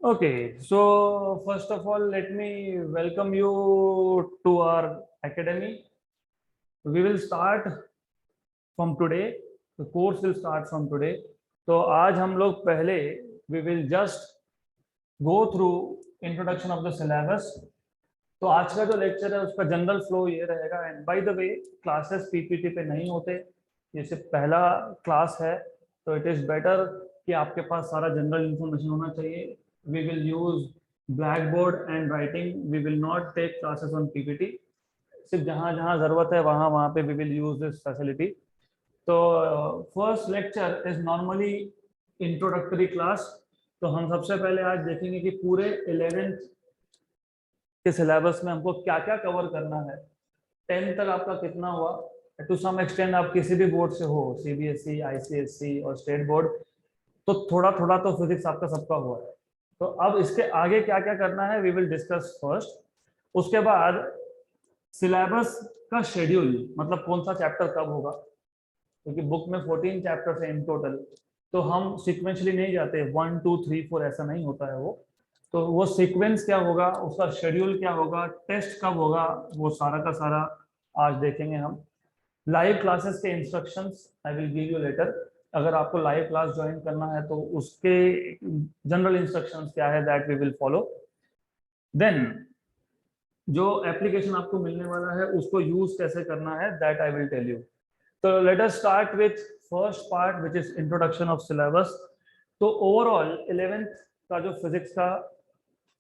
Okay, so first of all, let me welcome you to our academy. We will start from today. The course will start from today. तो आज हम लोग पहले we will just go through introduction of the syllabus. तो आज का जो lecture है उसका जनरल फ्लो ये रहेगा. And by the way classes PPT पे नहीं होते, ये सिर्फ पहला क्लास है, तो इट इज बेटर कि आपके पास सारा जनरल इंफॉर्मेशन होना चाहिए. We will use black board and writing. We will not take classes on PPT. सिर्फ जहाँ जहाँ जरूरत है वहाँ वहाँ पे we will use this facility. तो first lecture is normally introductory class. तो हम सबसे पहले आज देखेंगे कि पूरे 11th के सिलेबस में हमको क्या क्या कवर करना है. 10th तक आपका कितना हुआ, टू सम एक्सटेंड आप किसी भी बोर्ड से हो, सीबीएसई, आईसीएसई और स्टेट बोर्ड, तो थोड़ा थोड़ा तो फिजिक्स आपका सबका हुआ है. तो अब इसके आगे क्या क्या करना है वी विल डिस्कस फर्स्ट. उसके बाद सिलेबस का शेड्यूल, मतलब कौन सा चैप्टर कब होगा, क्योंकि बुक में 14 चैप्टर्स है इन टोटल. तो हम सिक्वेंशली नहीं जाते, 1 2 3 4 ऐसा नहीं होता है वो. तो वो सीक्वेंस क्या होगा, उसका शेड्यूल क्या होगा, टेस्ट कब होगा, वो सारा का सारा आज देखेंगे हम. लाइव क्लासेस के instructions I will give you later. अगर आपको लाइव क्लास ज्वाइन करना है तो उसके जनरल इंस्ट्रक्शंस क्या है that we will follow. Then जो एप्लीकेशन आपको मिलने वाला है उसको यूज कैसे करना है that I will tell you. तो let us start with first part which is introduction of syllabus. तो ओवरऑल 11th का जो फिजिक्स का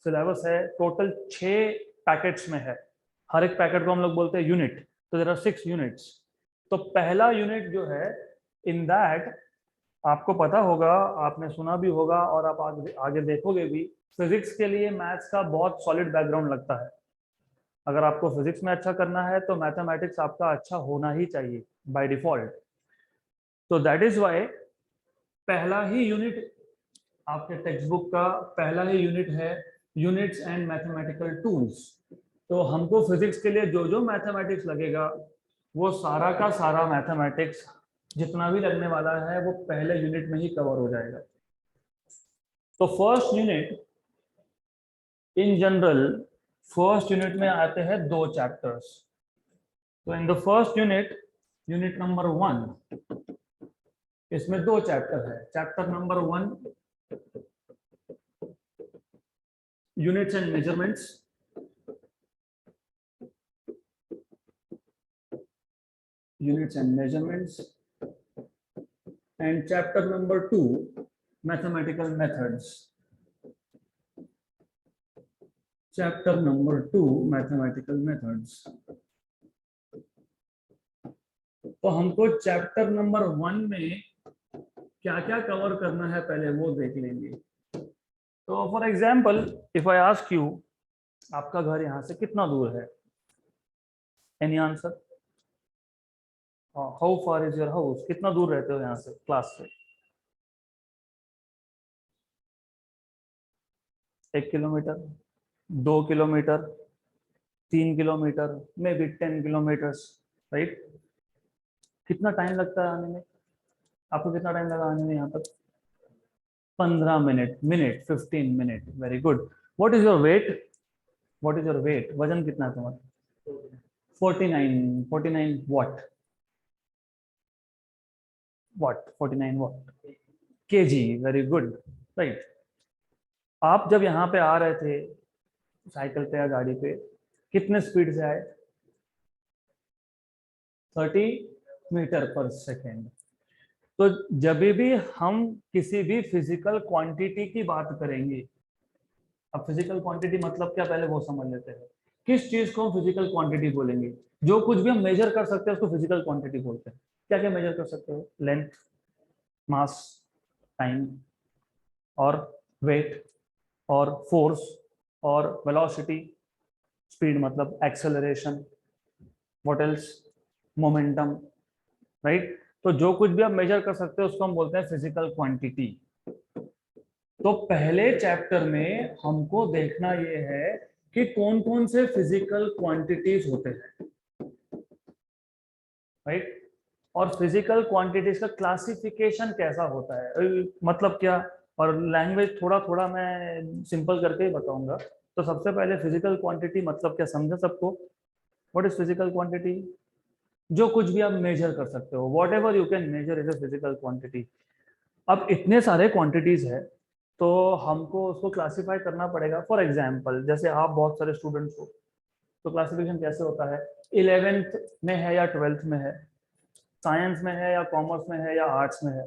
सिलेबस है टोटल 6 पैकेट्स में है. हर एक पैकेट को हम लोग बोलते हैं यूनिट. तो देयर आर 6 यूनिट्स. तो पहला यूनिट जो है, इन दैट आपको पता होगा, आपने सुना भी होगा और आप आगे देखोगे भी, फिजिक्स के लिए मैथ्स का बहुत सॉलिड बैकग्राउंड लगता है. अगर आपको फिजिक्स में अच्छा करना है तो मैथमेटिक्स आपका अच्छा होना ही चाहिए बाय डिफॉल्ट. तो दैट इज वाई पहला ही यूनिट आपके टेक्स्ट बुक का पहला ही यूनिट है यूनिट्स एंड मैथमेटिकल टूल्स. तो हमको फिजिक्स के लिए जो जो मैथमेटिक्स लगेगा वो सारा का सारा मैथमेटिक्स जितना भी लगने वाला है वो पहले यूनिट में ही कवर हो जाएगा. तो first unit in general, first unit में आते हैं 2 चैप्टर्स. तो in the first unit, unit number 1, इसमें 2 चैप्टर है. Chapter number 1 units and measurements, units and measurements, and chapter number 2 mathematical methods. Chapter number 2 mathematical methods. तो हमको chapter number 1 में क्या क्या कवर करना है पहले वो देख लेंगे. तो for example if I ask you, आपका घर यहाँ से कितना दूर है? Any answer? How far is your house? कितना दूर रहते हो यहाँ से क्लास से? 1 kilometre, 2 kilometre, 3 kilometre, may be 10 kilometres, right? कितना टाइम लगता है आने में? आपको कितना टाइम लगा आने में यहाँ तक? 15 minute. 15 minute. Very good. What is your weight? What is your weight? वजन कितना है तुम्हारा? 49 what. 49 what KG. Very good. Right. आप जब यहाँ पे आ रहे थे साइकिल पे या गाड़ी पे, कितने स्पीड से आए? 30 मीटर पर सेकेंड. तो जब भी हम किसी भी फिजिकल क्वांटिटी की बात करेंगे, अब फिजिकल क्वांटिटी मतलब क्या पहले वो समझ लेते हैं. किस चीज को हम फिजिकल क्वांटिटी बोलेंगे? जो कुछ भी हम मेजर कर सकते हैं उसको फिजिकल क्वांटिटी बोलते हैं. क्या क्या मेजर कर सकते हो? लेंथ, मास, टाइम और वेट और फोर्स और वेलोसिटी. स्पीड मतलब acceleration. What else? Momentum. Right. तो जो कुछ भी आप मेजर कर सकते हो उसको हम बोलते हैं फिजिकल क्वांटिटी. तो पहले चैप्टर में हमको देखना ये है कि कौन कौन से फिजिकल क्वांटिटीज होते हैं, राइट? और फिजिकल क्वांटिटीज का क्लासिफिकेशन कैसा होता है. मतलब क्या? और लैंग्वेज थोड़ा थोड़ा मैं सिंपल करके ही बताऊंगा। तो सबसे पहले फिजिकल क्वांटिटी मतलब क्या समझा सबको? What is physical quantity? जो कुछ भी आप मेजर कर सकते हो, what ever you can measure is a physical quantity. अब इतने सारे क्वांटिटीज है तो हमको उसको क्लासिफाई करना पड़ेगा। फॉर एग्जाम्पल जैसे आप बहुत सारे स्टूडेंट्स हो, तो क्लासिफिकेशन कैसे होता है? 11th में है या 12th में है, साइंस में है या कॉमर्स में है या आर्ट्स में है,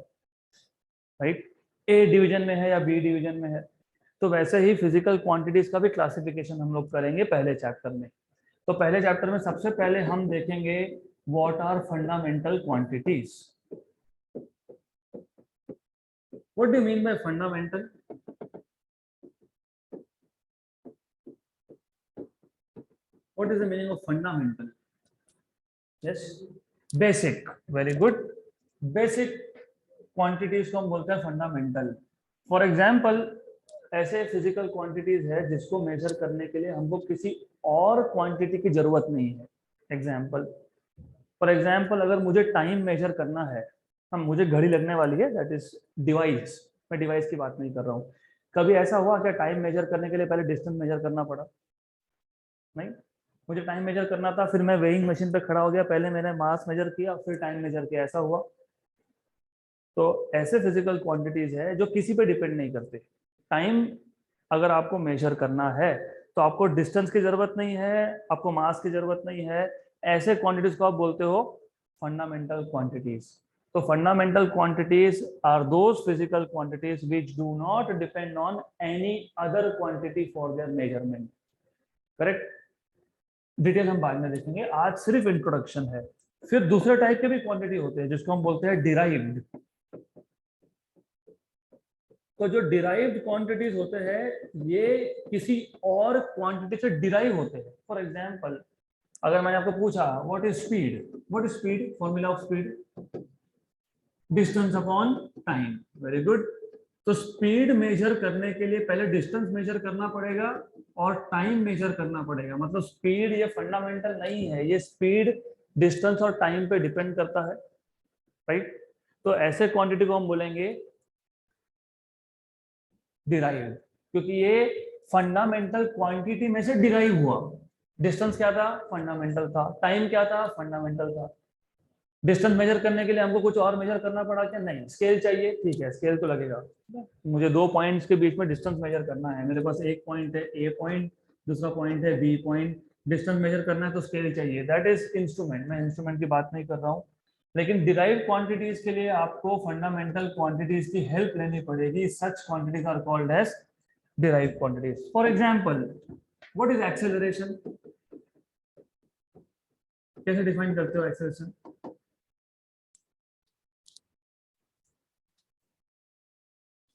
राइट? ए डिवीजन में है या बी डिवीजन में है। तो वैसे ही फिजिकल क्वांटिटीज का भी क्लासिफिकेशन हम लोग करेंगे पहले चैप्टर में। तो पहले चैप्टर में सबसे पहले हम देखेंगे what are fundamental quantities. What do mean by fundamental? What is the meaning of fundamental? Yes, basic, very good. Basic quantities को हम बोलते हैं फंडामेंटल। फॉर एग्जाम्पल ऐसे फिजिकल क्वांटिटीज है जिसको मेजर करने के लिए हमको किसी और क्वांटिटी की जरूरत नहीं है। एग्जाम्पल, फॉर एग्जाम्पल अगर मुझे टाइम मेजर करना है, हम मुझे घड़ी लगने वाली है, दैट इज डिवाइस। मैं डिवाइस की बात नहीं कर रहा हूँ। कभी ऐसा हुआ क्या टाइम मेजर करने के लिए पहले डिस्टेंस मेजर करना पड़ा? नहीं। मुझे टाइम मेजर करना था, फिर मैं वेइंग मशीन पे खड़ा हो गया, पहले मैंने मास मेजर किया फिर टाइम मेजर किया, ऐसा हुआ? तो ऐसे फिजिकल क्वांटिटीज है जो किसी पे डिपेंड नहीं करते। टाइम अगर आपको मेजर करना है तो आपको डिस्टेंस की जरूरत नहीं है, आपको मास की जरूरत नहीं है। ऐसे क्वांटिटीज को आप बोलते हो फंडामेंटल क्वांटिटीज। तो fundamental quantities are those physical quantities which do not depend on any other quantity for their measurement. Correct? Detail हम बाद में देखेंगे, आज सिर्फ इंट्रोडक्शन है। फिर दूसरे टाइप के भी क्वांटिटी होते हैं जिसको हम बोलते हैं डिराइव्ड। तो जो डिराइव्ड क्वांटिटीज होते हैं ये किसी और क्वांटिटी से डिराइव होते हैं। फॉर एग्जांपल अगर मैंने आपको पूछा what is speed, what is speed? Formula of speed distance upon time. Very good. तो स्पीड मेजर करने के लिए पहले डिस्टेंस मेजर करना पड़ेगा और टाइम मेजर करना पड़ेगा। मतलब स्पीड ये फंडामेंटल नहीं है, ये स्पीड डिस्टेंस और टाइम पे डिपेंड करता है, राइट? तो ऐसे क्वांटिटी को हम बोलेंगे डिराइव, क्योंकि ये फंडामेंटल क्वांटिटी में से डिराइव हुआ। डिस्टेंस क्या था? फंडामेंटल था। टाइम क्या था? फंडामेंटल था। डिस्टेंस मेजर करने के लिए हमको कुछ और मेजर करना पड़ा क्या? नहीं। स्केल चाहिए, ठीक है, स्केल तो लगेगा। मुझे दो पॉइंट्स के बीच में डिस्टेंस मेजर करना है, मेरे पास एक पॉइंट है ए पॉइंट, दूसरा पॉइंट है बी पॉइंट, डिस्टेंस मेजर करना है तो स्केल चाहिए, दैट इज इंस्ट्रूमेंट। मैं इंस्ट्रूमेंट की बात नहीं कर रहा हूँ। लेकिन डिराइव क्वांटिटीज के लिए आपको फंडामेंटल क्वांटिटीज की हेल्प लेनी पड़ेगी। Such quantities are called as derive quantities. For example what is acceleration? कैसे डिफाइन करते हो acceleration?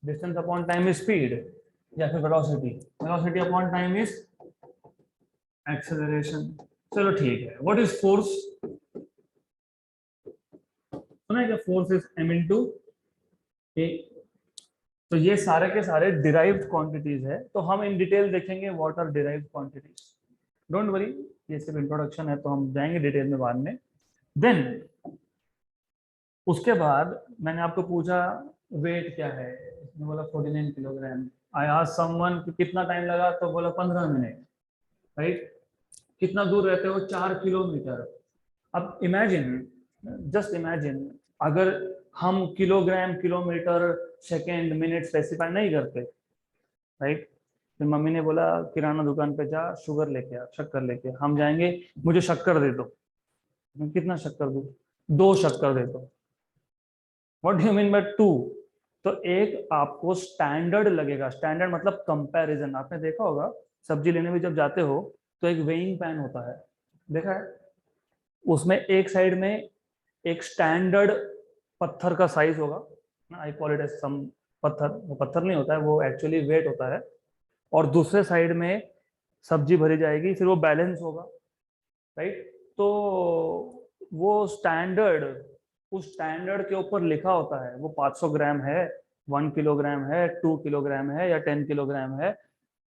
Distance upon time is speed, या फिर velocity, velocity upon time is acceleration. चलो ठीक है। What is force? सुना है क्या? Force is m into A. तो ये सारे के सारे डिराइव्ड क्वांटिटीज है। तो हम इन डिटेल देखेंगे what are derived quantities. Don't worry, ये सिर्फ इंट्रोडक्शन है तो हम जाएंगे डिटेल में बाद में। देन उसके बाद मैंने आपको पूछा वेट क्या है, इसने बोला 49 किलोग्राम। आई आस्क्ड समवन कि कितना टाइम लगा, तो बोला 15 मिनट, राइट? कितना दूर रहते हो? 4 किलोमीटर। अब इमेजिन, जस्ट इमेजिन, अगर हम kilogram, kilometre, second, minute specify नहीं करते, राइट? फिर मम्मी ने बोला किराना दुकान पे जा, शुगर लेके आ, शक्कर लेके आ। हम जाएंगे, मुझे शक्कर दे दो। मैं कितना शक्कर दूं? 2 शक्कर दे दो। What do you mean bye 2? तो एक आपको स्टैंडर्ड लगेगा। स्टैंडर्ड मतलब कंपैरिजन। आपने देखा होगा सब्जी लेने में जब जाते हो तो एक वेइंग पैन होता है, देखा है? उसमें एक साइड में एक स्टैंडर्ड पत्थर का साइज होगा, आई कॉल इट एज सम पत्थर। वो पत्थर नहीं होता है, वो एक्चुअली वेट होता है। और दूसरे साइड में सब्जी भरी जाएगी, फिर वो बैलेंस होगा, राइट? तो वो स्टैंडर्ड, उस स्टैंडर्ड के ऊपर लिखा होता है वो 500 ग्राम है, 1 किलोग्राम है, 2 किलोग्राम है या 10 किलोग्राम है।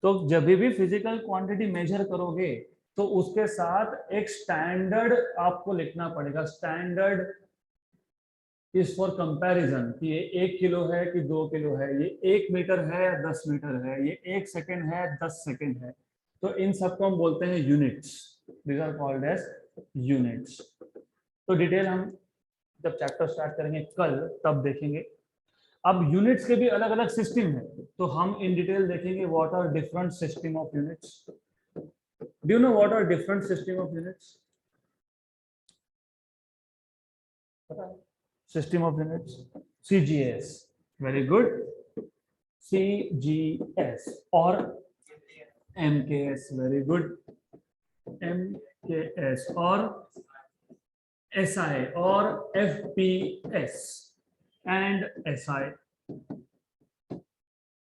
तो जब भी फिजिकल क्वांटिटी मेजर करोगे तो उसके साथ एक स्टैंडर्ड आपको लिखना पड़ेगा। स्टैंडर्ड इज फॉर कंपैरिजन कि ये 1 किलो है कि 2 किलो है, ये 1 मीटर है या 10 मीटर है, ये 1 सेकेंड है 10 सेकेंड है। तो इन सबको हम बोलते हैं units. These are called as units. तो डिटेल हम जब चैप्टर स्टार्ट करेंगे कल तब देखेंगे। अब यूनिट्स के भी अलग अलग सिस्टम है, तो हम इन डिटेल देखेंगे what are different system of units. Do you know what are different system of units? पता है? System of units CGS, very good, CGS और MKS, वेरी गुड, MKS और SI और FPS and SI,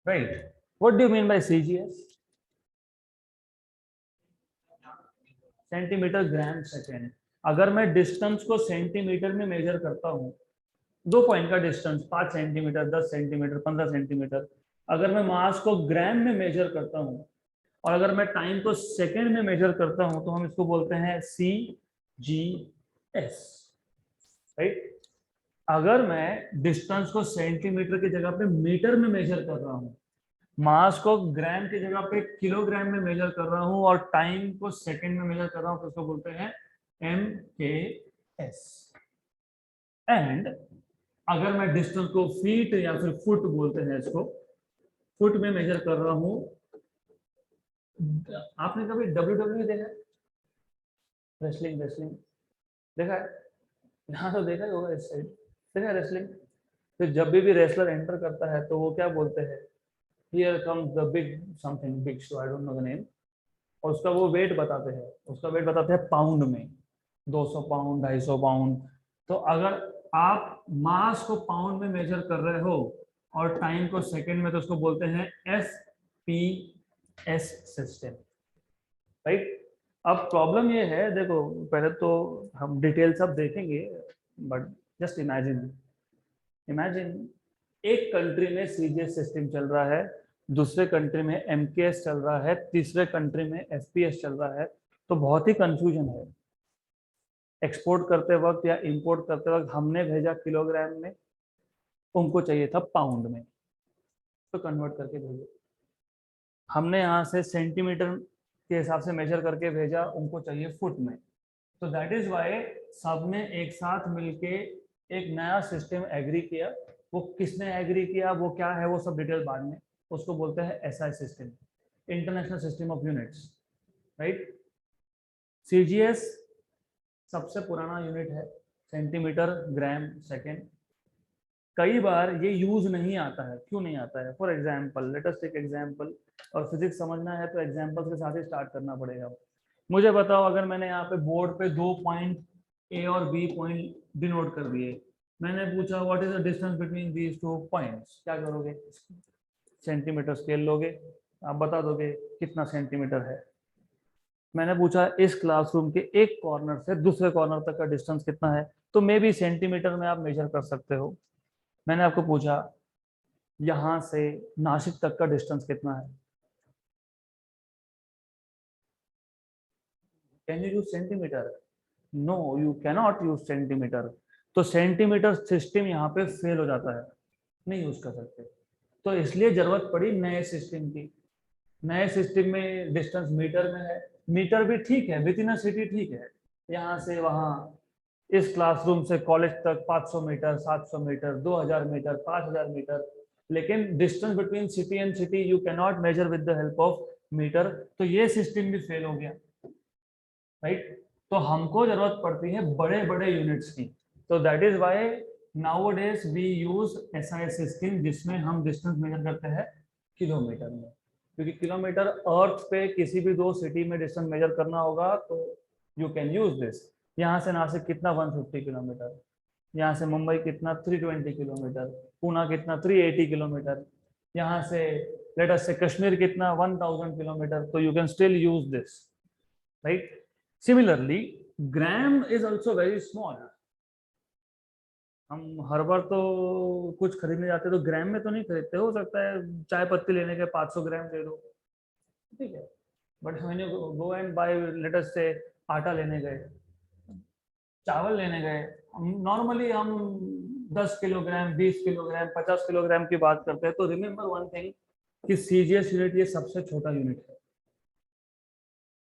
right? What do you mean by CGS? Centimetre gram second. अगर मैं distance को centimetre में major करता हूँ, 2 पॉइंट का डिस्टेंस 5 सेंटीमीटर, 10 सेंटीमीटर, 15 सेंटीमीटर, अगर मैं मास को ग्राम में मेजर करता हूँ और अगर मैं टाइम को सेकेंड में मेजर करता हूँ, तो हम इसको बोलते हैं CGS, राइट? अगर मैं डिस्टेंस को सेंटीमीटर की जगह पे मीटर में मेजर कर रहा हूँ, मास को ग्राम की जगह पे किलोग्राम में मेजर कर रहा हूँ और टाइम को सेकंड में मेजर कर रहा हूँ, तो उसको बोलते हैं MKS। एंड अगर मैं डिस्टेंस को फीट या फिर फुट बोलते हैं, इसको फुट में मेजर कर रहा हूँ। आपने कभी WWE देखा है? रेसलिंग देखा है? यहाँ तो देखा ही होगा, इस साइड देखा है रेसलिंग। तो जब भी रेसलर एंटर करता है तो वो क्या बोलते हैं? Here comes the big something big show, I don't know the name। और उसका वो वेट बताते हैं, उसका वेट बताते हैं पाउंड में, 200 पाउंड, 250 पाउंड। तो अगर आप मास को पाउंड में मेजर कर रहे हो और टाइम को सेकंड में, तो उसको बोलते हैं FPS सिस्टम, राइट? अब प्रॉब्लम ये है, देखो पहले तो हम डिटेल सब देखेंगे, बट जस्ट इमेजिन एक कंट्री में CGS सिस्टम चल रहा है, दूसरे कंट्री में MKS चल रहा है, तीसरे कंट्री में FPS चल रहा है। तो बहुत ही कंफ्यूजन है। एक्सपोर्ट करते वक्त या इंपोर्ट करते वक्त हमने भेजा किलोग्राम में, उनको चाहिए था पाउंड में, तो कन्वर्ट करके भेजो। हमने यहाँ से सेंटीमीटर के हिसाब से मेजर करके भेजा, उनको चाहिए फुट में। तो दैट इज वाई सबने एक साथ मिलके एक नया सिस्टम एग्री किया। वो किसने एग्री किया, वो क्या है, वो सब डिटेल बाद में। उसको बोलते हैं SI system, international system of units, right? CGS सबसे पुराना यूनिट है, सेंटीमीटर ग्राम सेकेंड। कई बार ये यूज नहीं आता है। क्यों नहीं आता है? For example, let us take example. और फिजिक्स समझना है तो एग्जाम्पल्स के साथ ही स्टार्ट करना पड़ेगा। मुझे बताओ, अगर मैंने यहाँ पे बोर्ड पे 2 पॉइंट A और B पॉइंट डिनोट कर दिए, मैंने पूछा what is the distance between these 2 points, क्या करोगे? सेंटीमीटर स्केल लोगे, आप बता दोगे कितना सेंटीमीटर है। मैंने पूछा इस क्लासरूम के एक कॉर्नर से दूसरे कॉर्नर तक का डिस्टेंस कितना है, तो मे बी सेंटीमीटर में आप मेजर कर सकते हो। मैंने आपको पूछा यहां से नासिक तक का डिस्टेंस कितना है, can you use centimetre? No, you cannot use centimetre. तो सेंटीमीटर सिस्टम यहाँ पे फेल हो जाता है, नहीं यूज कर सकते। तो इसलिए जरूरत पड़ी नए सिस्टम की। नए सिस्टम में डिस्टेंस मीटर में है। मीटर भी ठीक है, विद इन अ सिटी ठीक है, यहाँ से वहां, इस क्लासरूम से कॉलेज तक 500 मीटर, 700 मीटर, 2000 मीटर, 5000 मीटर। लेकिन distance between city and city you can not measure with the help of metre. तो ये सिस्टम भी फेल हो गया, राइट? तो हमको जरूरत पड़ती है बड़े बड़े यूनिट्स की। तो that is why nowadays we use SI system, जिसमें हम डिस्टेंस मेजर करते हैं किलोमीटर में। क्योंकि किलोमीटर अर्थ पे किसी भी 2 सिटी में डिस्टेंस मेजर करना होगा तो यू कैन यूज दिस। यहाँ से नासिक कितना 150 किलोमीटर, यहाँ से मुंबई कितना 320 किलोमीटर, पूना कितना 380 किलोमीटर, यहाँ से लेट अस से कश्मीर कितना 1000 किलोमीटर। तो you can still use this, right? Similarly gram is also very small. हम हर बार तो कुछ खरीदने जाते तो ग्राम में तो नहीं खरीदते, हो सकता है चाय पत्ती लेने के 500 ग्राम दे दो, ठीक है। बट मैंने go and buy, let us say आटा लेने गए, चावल लेने गए, नॉर्मली हम 10 किलोग्राम, 20 किलोग्राम, 50 किलोग्राम की बात करते हैं, तो रिमेंबर वन थिंग कि सीजीएस यूनिट ये सबसे छोटा यूनिट है।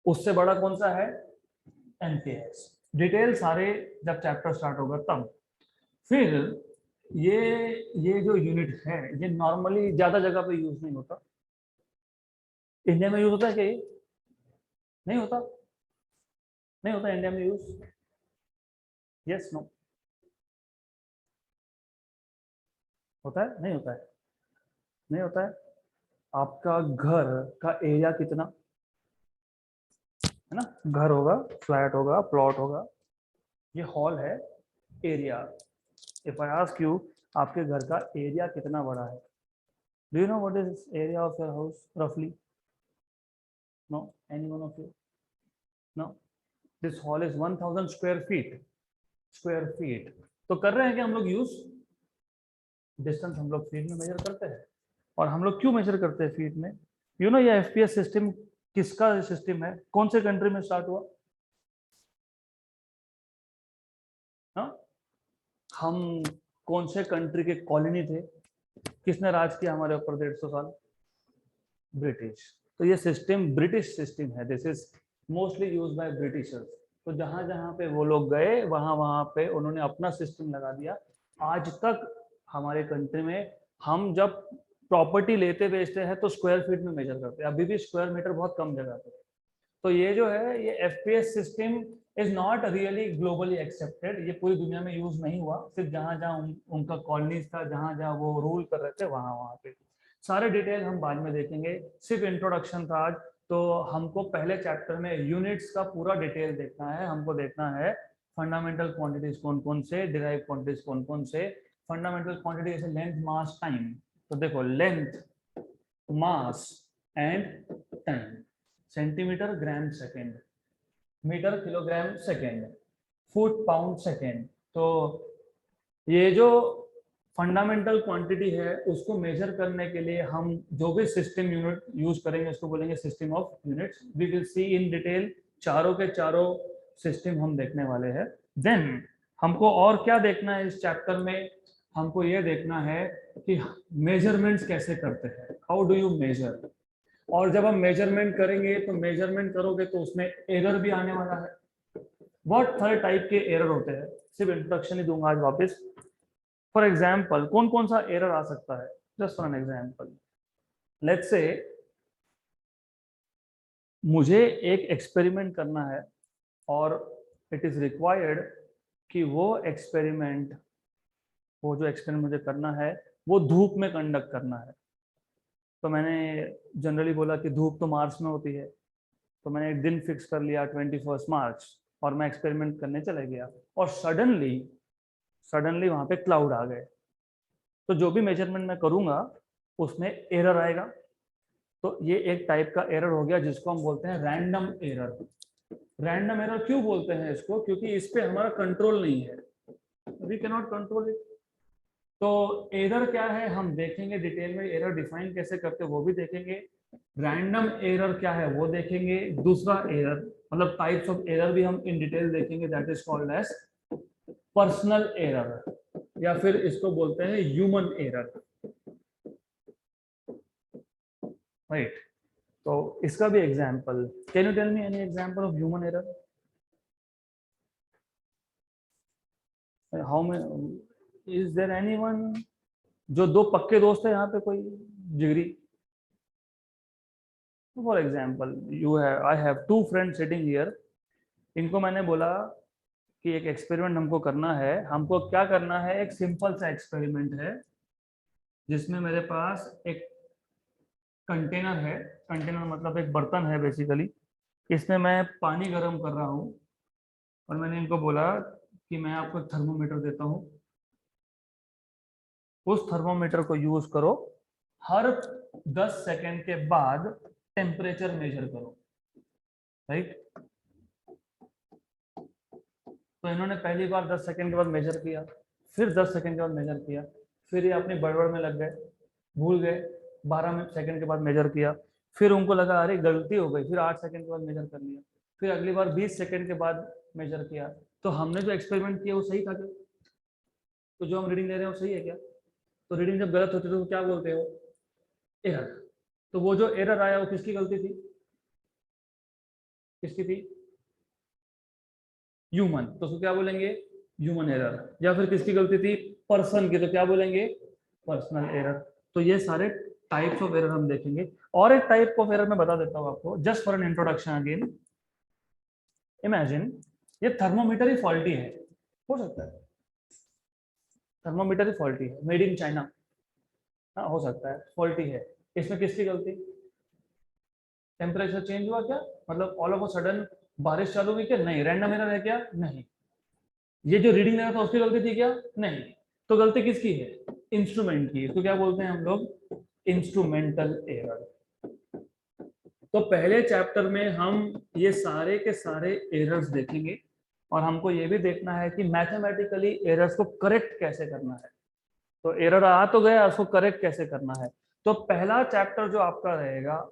उससे बड़ा कौन सा है? एमकेएस। डिटेल सारे जब चैप्टर स्टार्ट होगा तब। फिर ये ये जो यूनिट है ये नॉर्मली ज्यादा जगह पे यूज नहीं होता। इंडिया में यूज होता है क्या ये? नहीं होता, नहीं होता इंडिया में यूज। Yes no? होता है? नहीं होता है? नहीं होता है। आपका घर का एरिया कितना है ना? घर होगा, फ्लैट होगा, प्लॉट होगा, ये हॉल है, area. If I ask you आपके घर का एरिया कितना बड़ा है, do you know what is area of your house रफली? No? Any one of you? No? This hall is 1000 square feet. Square feet. तो कर रहे हैं कि हम लोग यूज डिस्टेंस हम लोग फीट में मेजर करते हैं। और हम लोग क्यों मेजर करते हैं फीट में? यू नो ये एफपीएस सिस्टम किसका सिस्टम है? कौन से कंट्री में स्टार्ट हुआ? हाँ? हम कौन से कंट्री के कॉलोनी थे? किसने राज किया हमारे ऊपर 150 साल? ब्रिटिश। तो ये सिस्टम ब्रिटिश सिस्टम है। This is mostly use by Britishers. तो जहां जहां पे वो लोग गए वहां वहां पे उन्होंने अपना सिस्टम लगा दिया। आज तक हमारे कंट्री में हम जब प्रॉपर्टी लेते बेचते हैं तो स्क्वायर फीट में मेजर करते हैं। अभी भी स्क्वायर मीटर बहुत कम जगह पे। तो ये जो है ये FPS system is not really globally accepted. ये पूरी दुनिया में यूज नहीं हुआ, सिर्फ जहां जहां उनका कॉलोनीज था, जहां जहां वो रूल कर रहे थे वहां वहां पे। सारे डिटेल हम बाद में देखेंगे, सिर्फ इंट्रोडक्शन था आज। तो हमको पहले चैप्टर में यूनिट्स का पूरा डिटेल देखना है। हमको देखना है फंडामेंटल क्वांटिटीज कौन कौन से, डिराइव क्वांटिटीज कौन कौन से। फंडामेंटल क्वांटिटी जैसे लेंथ, मास, टाइम। तो देखो length, mass and time. Centimetre, gram, second, metre, kilogram, second, foot, pound, second. तो ये जो फंडामेंटल क्वांटिटी है उसको मेजर करने के लिए हम जो भी सिस्टम यूनिट यूज करेंगे उसको बोलेंगे system of units. We will see in detail चारों के चारों सिस्टम हम देखने वाले हैं। देन हमको और क्या देखना है इस चैप्टर में? हमको ये देखना है कि मेजरमेंट्स कैसे करते हैं, हाउ डू यू मेजर। और जब हम मेजरमेंट करेंगे तो मेजरमेंट करोगे तो उसमें एरर भी आने वाला है। बहुत सारे टाइप के एरर होते हैं, सिर्फ इंट्रोडक्शन ही दूंगा आज वापस। फॉर एग्जाम्पल कौन कौन सा एरर आ सकता है? Just for an example, let's say मुझे एक एक्सपेरिमेंट करना है और इट इज रिक्वायर्ड कि वो जो एक्सपेरिमेंट मुझे करना है वो धूप में कंडक्ट करना है। तो मैंने जनरली बोला कि धूप तो मार्च में होती है। तो मैंने एक दिन फिक्स कर लिया 21 मार्च और मैं एक्सपेरिमेंट करने चले गया और सडनली वहां पे क्लाउड आ गए। तो जो भी मेजरमेंट मैं करूंगा उसमें एरर आएगा। तो ये एक टाइप का एरर हो गया जिसको हम बोलते हैं रैंडम एरर। रैंडम एरर क्यों बोलते हैं इसको? क्योंकि इस पे हमारा कंट्रोल नहीं है, we can not control it. तो एरर क्या है हम देखेंगे डिटेल में, एरर डिफाइन कैसे करते हैं वो भी देखेंगे। रैंडम एरर क्या है वो देखेंगे। दूसरा एरर मतलब टाइप्स ऑफ एरर भी हम इन डिटेल देखेंगे, that is called as personal error या फिर इसको बोलते हैं ह्यूमन एरर, राइट। तो इसका भी example, can you tell me any example of human error? How many is there anyone? जो दो पक्के दोस्त है यहाँ पे कोई जिगरी? For example you have, I have two friends sitting here. इनको मैंने बोला कि एक एक्सपेरिमेंट हमको करना है। हमको क्या करना है? एक सिंपल सा एक्सपेरिमेंट है जिसमें मेरे पास एक कंटेनर है। कंटेनर मतलब एक बर्तन है बेसिकली। इसमें मैं पानी गर्म कर रहा हूँ और मैंने इनको बोला कि मैं आपको थर्मोमीटर देता हूँ, उस थर्मोमीटर को यूज करो, हर 10 सेकेंड के बाद टेम्परेचर मेजर करो, राइट। तो इन्होंने पहली बार 10 सेकेंड के बाद मेजर किया, फिर 10 सेकेंड के बाद मेजर किया, फिर ये अपनी बड़बड़ में लग गए, भूल गए, 12 सेकेंड के बाद मेजर किया, फिर उनको लगा अरे गलती हो गई, फिर 8 सेकेंड के बाद मेजर कर लिया, फिर अगली बार 20 सेकेंड के बाद मेजर किया। तो हमने जो एक्सपेरिमेंट किया वो सही था क्या? तो जो हम रीडिंग ले रहे हैं वो सही है क्या? तो रीडिंग जब गलत होती है तो क्या बोलते हो? एरर। तो वो जो एरर आया वो किसकी गलती थी? किसकी थी? ह्यूमन, तो उसको क्या बोलेंगे? Human error. या फिर किसकी गलती थी? पर्सन की, तो क्या बोलेंगे? Personal error. तो ये सारे टाइप्स ऑफ एरर हम देखेंगे। और एक टाइप ऑफ एरर मैं बता देता हूँ आपको, just for an introduction again. Imagine ये थर्मोमीटर ही फॉल्टी है, हो सकता है थर्मोमीटर ही फॉल्टी है, मेड इन चाइना, हाँ हो सकता है फॉल्टी है। इसमें किसकी गलती? टेम्परेचर चेंज हुआ क्या? मतलब ऑल ऑफ अ सडन बारिश चालू हुई क्या? नहीं। रैंडम एरर है क्या? नहीं। ये जो रीडिंग लगा था उसकी गलती थी क्या? नहीं। तो गलती किसकी है? इंस्ट्रूमेंट की। तो क्या बोलते हैं हम लोग? Instrumental error. तो पहले चैप्टर में हम ये सारे के सारे एरर्स देखेंगे और हमको ये भी देखना है कि मैथमेटिकली एरर्स को करेक्ट कैसे करना है। तो एरर आ तो गया, उसको करेक्ट कैसे करना है। तो पहला चैप्टर जो आपका रहेगा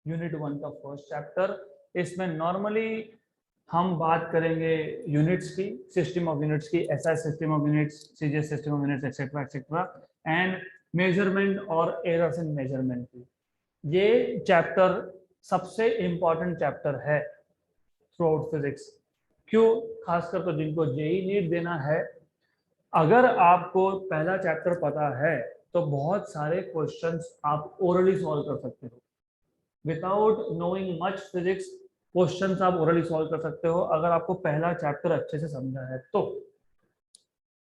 यूनिट 1 का फर्स्ट चैप्टर, इसमें नॉर्मली हम बात करेंगे यूनिट्स की, सिस्टम ऑफ यूनिट्स की, SI system of units, CGS system of units, etcetera etcetera, and measurement और एरर्स इन मेजरमेंट की। ये चैप्टर सबसे इंपॉर्टेंट चैप्टर है थ्रू आउट फिजिक्स। क्यों? खासकर तो जिनको जेई नीट देना है, अगर आपको पहला चैप्टर पता है तो बहुत सारे क्वेश्चंस आप ओरली सॉल्व कर सकते हो। Without knowing much physics questions आप ओरली सॉल्व कर सकते हो अगर आपको पहला चैप्टर अच्छे से समझा है तो।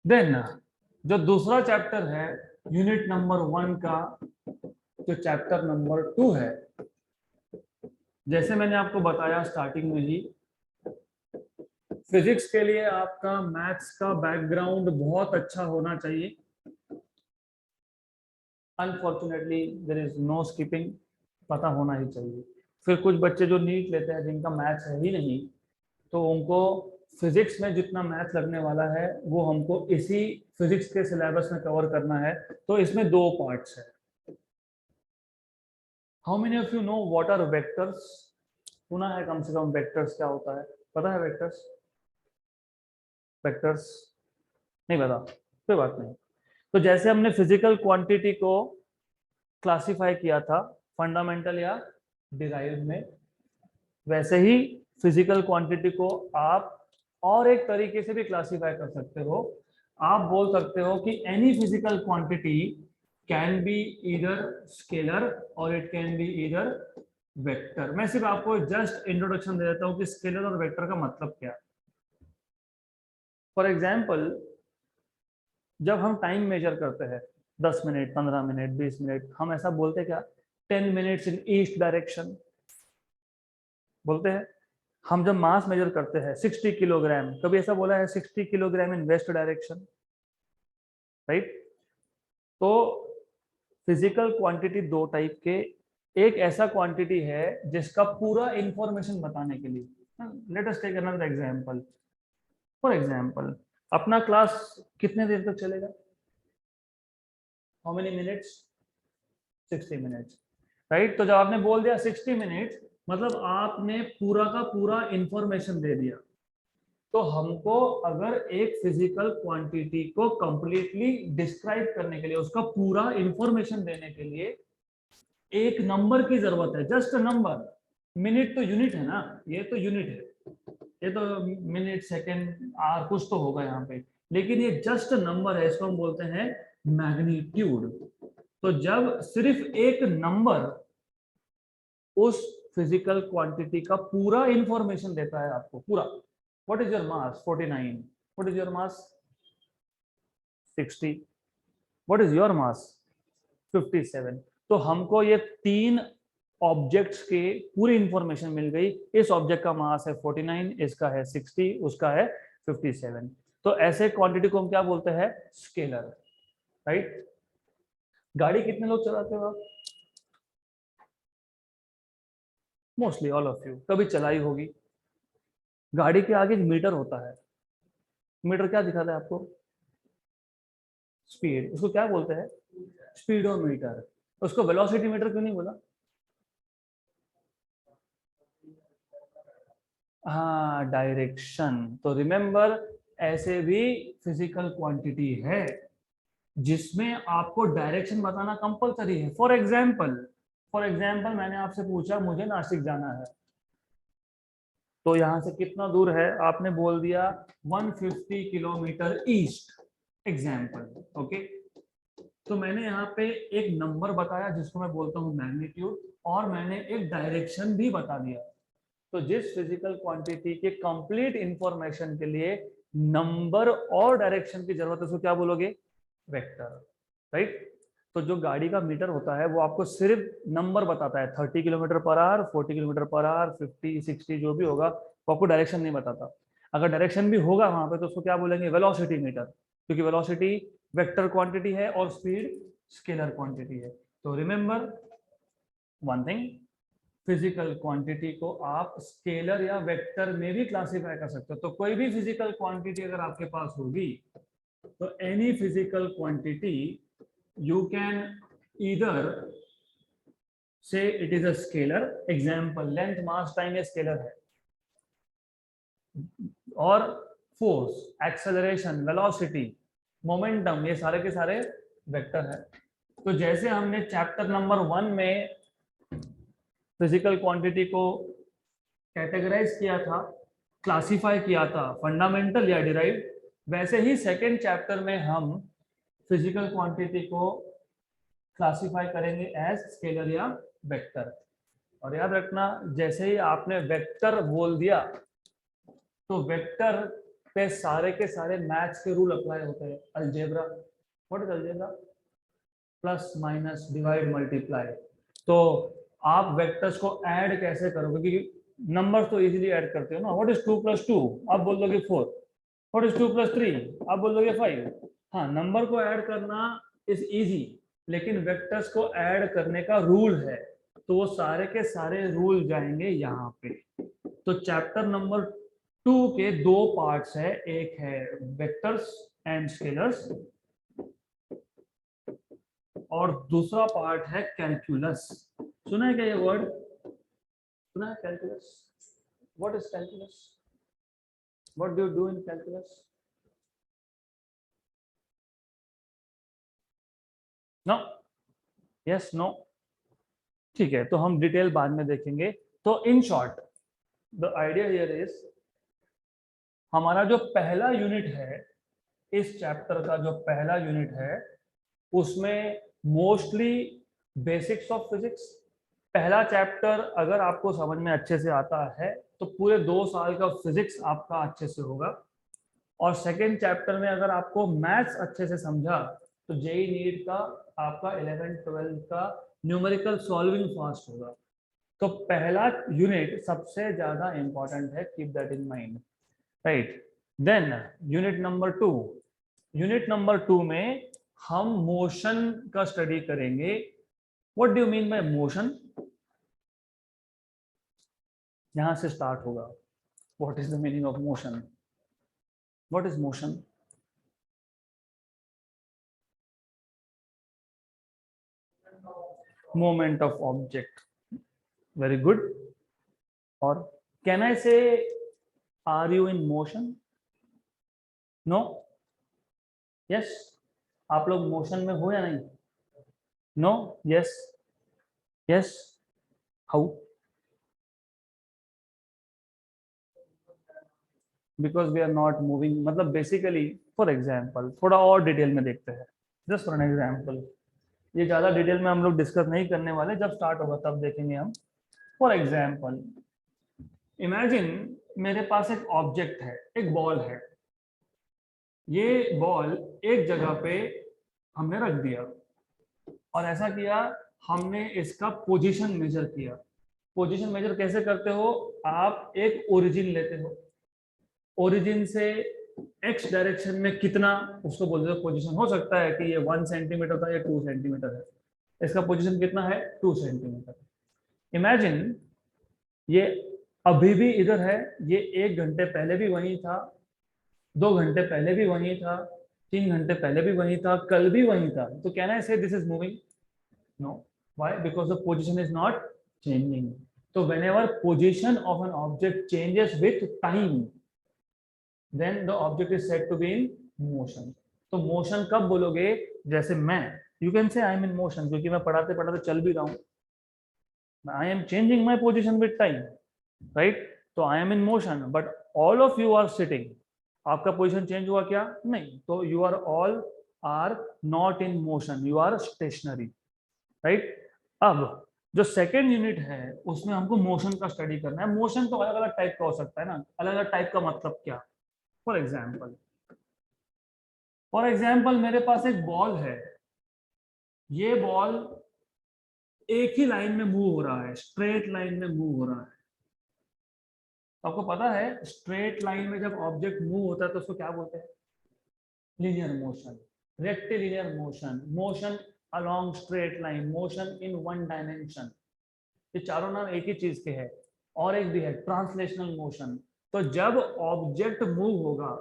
देन जो दूसरा चैप्टर है यूनिट नंबर 1 का, जो चैप्टर नंबर 2 है, जैसे मैंने आपको बताया स्टार्टिंग में ही, फिजिक्स के लिए आपका मैथ्स का बैकग्राउंड बहुत अच्छा होना चाहिए। Unfortunately there is no skipping, पता होना ही चाहिए। फिर कुछ बच्चे जो नीट लेते हैं जिनका मैथ्स है ही नहीं, तो उनको फिजिक्स में जितना मैथ लगने वाला है वो हमको इसी फिजिक्स के सिलेबस में कवर करना है। तो इसमें दो पार्ट्स है। How many of you know what are vectors? सुना है कम से कम वेक्टर्स क्या होता है? पता है वेक्टर्स? वेक्टर्स नहीं पता, कोई बात नहीं। तो जैसे हमने फिजिकल क्वांटिटी को क्लासिफाई किया था फंडामेंटल या डिराइव्ड में, वैसे ही फिजिकल क्वांटिटी को आप और एक तरीके से भी क्लासिफाई कर सकते हो। आप बोल सकते हो कि any physical quantity can be either scalar or it can be either vector. मैं सिर्फ आपको जस्ट इंट्रोडक्शन दे देता हूं कि स्केलर और वेक्टर का मतलब क्या है। फॉर एग्जाम्पल, जब हम टाइम मेजर करते हैं 10 मिनट, 15 मिनट, 20 मिनट, हम ऐसा बोलते क्या? 10 मिनट्स इन ईस्ट डायरेक्शन बोलते हैं। हम जब मास मेजर करते हैं 60 किलोग्राम, कभी ऐसा बोला है 60 किलोग्राम इन वेस्ट डायरेक्शन? राइट। तो फिजिकल क्वांटिटी दो टाइप के, एक ऐसा क्वांटिटी है जिसका पूरा इंफॉर्मेशन बताने के लिए, let us take another example. For example, अपना क्लास कितने देर तक चलेगा? How many minutes? 60 minutes. Right. तो जब आपने बोल दिया 60 मिनट्स, मतलब आपने पूरा का पूरा इंफॉर्मेशन दे दिया। तो हमको अगर एक फिजिकल क्वांटिटी को कंप्लीटली डिस्क्राइब करने के लिए, उसका पूरा इंफॉर्मेशन देने के लिए एक नंबर की जरूरत है, जस्ट नंबर। मिनट तो यूनिट है ना, ये तो यूनिट है, ये तो मिनट सेकंड आर कुछ तो होगा यहाँ पे, लेकिन ये जस्ट नंबर है, इसको हम बोलते हैं मैग्नीट्यूड। तो जब सिर्फ एक नंबर उस फिजिकल क्वांटिटी का पूरा इंफॉर्मेशन देता है आपको, पूरा, what is your mass? 49। What is your mass? 60। What is your मास? 57। तो हमको ये तीन ऑब्जेक्ट्स के पूरी इंफॉर्मेशन मिल गई। इस ऑब्जेक्ट का मास है 49, इसका है 60, उसका है 57। तो ऐसे क्वांटिटी को हम क्या बोलते हैं? स्केलर। राइट। गाड़ी कितने लोग चलाते हो आप? मोस्टली ऑल ऑफ यू कभी चलाई होगी। गाड़ी के आगे एक मीटर होता है। मीटर क्या दिखाता है आपको? स्पीड। उसको क्या बोलते हैं? स्पीडोमीटर। उसको वेलोसिटी मीटर क्यों नहीं बोला? हाँ, डायरेक्शन। तो रिमेंबर, ऐसे भी फिजिकल क्वांटिटी है जिसमें आपको डायरेक्शन बताना कंपलसरी है। फॉर एग्जाम्पल मैंने आपसे पूछा मुझे नासिक जाना है, तो यहां से कितना दूर है, आपने बोल दिया 150 किलोमीटर ईस्ट एग्जाम्पल। ओके, तो मैंने यहाँ पे एक नंबर बताया जिसको मैं बोलता हूँ मैग्नीट्यूड, और मैंने एक डायरेक्शन भी बता दिया। तो जिस फिजिकल क्वांटिटी के कंप्लीट इंफॉर्मेशन के लिए नंबर और डायरेक्शन की जरूरत है उसको क्या बोलोगे, वेक्टर, राइट। तो जो गाड़ी का मीटर होता है वो आपको सिर्फ नंबर बताता है, 30 kilometre per hour, 40 kilometre per hour, 50 60 जो भी होगा, वो आपको डायरेक्शन नहीं बताता। अगर डायरेक्शन भी होगा वहां पे तो उसको क्या बोलेंगे, वेलोसिटी मीटर, क्योंकि वेलोसिटी वेक्टर क्वांटिटी है और स्पीड स्केलर क्वांटिटी है। तो remember one thing, physical quantity को आप स्केलर या वेक्टर में भी क्लासिफाई कर सकते हो। तो कोई भी फिजिकल क्वांटिटी अगर आपके पास होगी, तो any physical quantity you can either say it is a scalar, example length mass time ये scalar है, और फोर्स, एक्सेलरेशन, वेलोसिटी, मोमेंटम, ये सारे के सारे वेक्टर है। तो जैसे हमने चैप्टर नंबर 1 में फिजिकल क्वांटिटी को कैटेगराइज किया था, क्लासिफाई किया था, फंडामेंटल या डिराइव, वैसे ही सेकेंड चैप्टर में हम फिजिकल क्वांटिटी को क्लासिफाई करेंगे एज स्केलर या वेक्टर। और याद रखना, जैसे ही आपने वेक्टर बोल दिया तो वेक्टर पे सारे के सारे मैथ्स के रूल अप्लाई होते हैं। Algebra, what is algebra, plus minus divide multiply. तो आप वेक्टर्स को ऐड कैसे करोगे, क्योंकि नंबर्स तो इजीली ऐड करते हो ना। व्हाट इज 2 + 2, आप बोल दोगे 4। व्हाट इज 2 + 3, आप बोल दोगे 5। हाँ, नंबर को ऐड करना इज इजी, लेकिन वेक्टर्स को ऐड करने का रूल है, तो वो सारे के सारे रूल जाएंगे यहाँ पे। तो चैप्टर नंबर 2 के 2 पार्ट्स है, एक है वेक्टर्स एंड स्केलर्स, और दूसरा पार्ट है कैलकुलस। सुना है क्या ये वर्ड, सुना है calculus? What is calculus, what do you do in calculus? No, yes, no, ठीक है, तो हम डिटेल बाद में देखेंगे। तो in short the idea here is, हमारा जो पहला यूनिट है, इस चैप्टर का जो पहला यूनिट है, उसमें मोस्टली बेसिक्स ऑफ फिजिक्स। पहला चैप्टर अगर आपको समझ में अच्छे से आता है तो पूरे 2 साल का फिजिक्स आपका अच्छे से होगा। और सेकेंड चैप्टर में अगर आपको मैथ्स अच्छे से समझा तो जेई नीट का आपका 11th 12th का न्यूमेरिकल सॉल्विंग फास्ट होगा। तो पहला यूनिट सबसे ज्यादा इंपॉर्टेंट है, keep that in mind, right. Then unit number 2 में हम मोशन का स्टडी करेंगे। What do you mean by motion, यहां से स्टार्ट होगा। What is the meaning of motion, what is motion? Movement of object, very good. Or can I say, are you in motion? No, yes, आप लोग motion में हो या नहीं? No, yes, yes, how? Because we are not moving, मतलब basically, for example थोड़ा और detail में देखते हैं, जस्ट फॉर एन एग्जाम्पल। ये ज्यादा डिटेल में हम लोग डिस्कस नहीं करने वाले, जब स्टार्ट होगा तब देखेंगे हम। फॉर एग्जाम्पल इमेजिन मेरे पास एक ऑब्जेक्ट है, एक बॉल है। ये बॉल एक जगह पे हमने रख दिया, और ऐसा किया, हमने इसका पोजीशन मेजर किया। पोजीशन मेजर कैसे करते हो, आप एक ओरिजिन लेते हो, ओरिजिन से एक्स डायरेक्शन में कितना, उसको बोलते हो पोजीशन। हो सकता है कि ये 1 सेंटीमीटर था या 2 सेंटीमीटर है, इसका पोजीशन कितना है, 2 सेंटीमीटर। इमेजिन ये अभी भी इधर है, ये 1 घंटे पहले भी वहीं था, 2 घंटे पहले भी वहीं था, 3 घंटे पहले भी वहीं था, कल भी वहीं था। तो can I say this is moving? No, why? Because the position is not changing. तो whenever position of an object changes with time, then the object is said to be in motion. तो motion कब बोलोगे, जैसे मैं, you can say I am in motion, क्योंकि मैं पढ़ाते पढ़ाते चल भी रहा हूँ, I am changing my position with time, right. तो I am in motion but all of you are sitting, आपका पोजिशन चेंज हुआ क्या, नहीं, तो you are all are not in motion, you are stationary, right. अब जो second unit है उसमें हमको मोशन का स्टडी करना है। मोशन तो अलग अलग टाइप का हो सकता है ना, अलग अलग टाइप का मतलब क्या, फॉर एग्जाम्पल मेरे पास एक बॉल है, ये बॉल एक ही लाइन में मूव हो रहा है, स्ट्रेट लाइन में मूव हो रहा है। आपको पता है स्ट्रेट लाइन में जब ऑब्जेक्ट मूव होता है तो उसको क्या बोलते हैं, linear motion, rectilinear motion, motion along straight line, motion in one dimension. ये चारों नाम एक ही चीज के हैं। और एक भी है ट्रांसलेशनल मोशन। तो जब ऑब्जेक्ट मूव होगा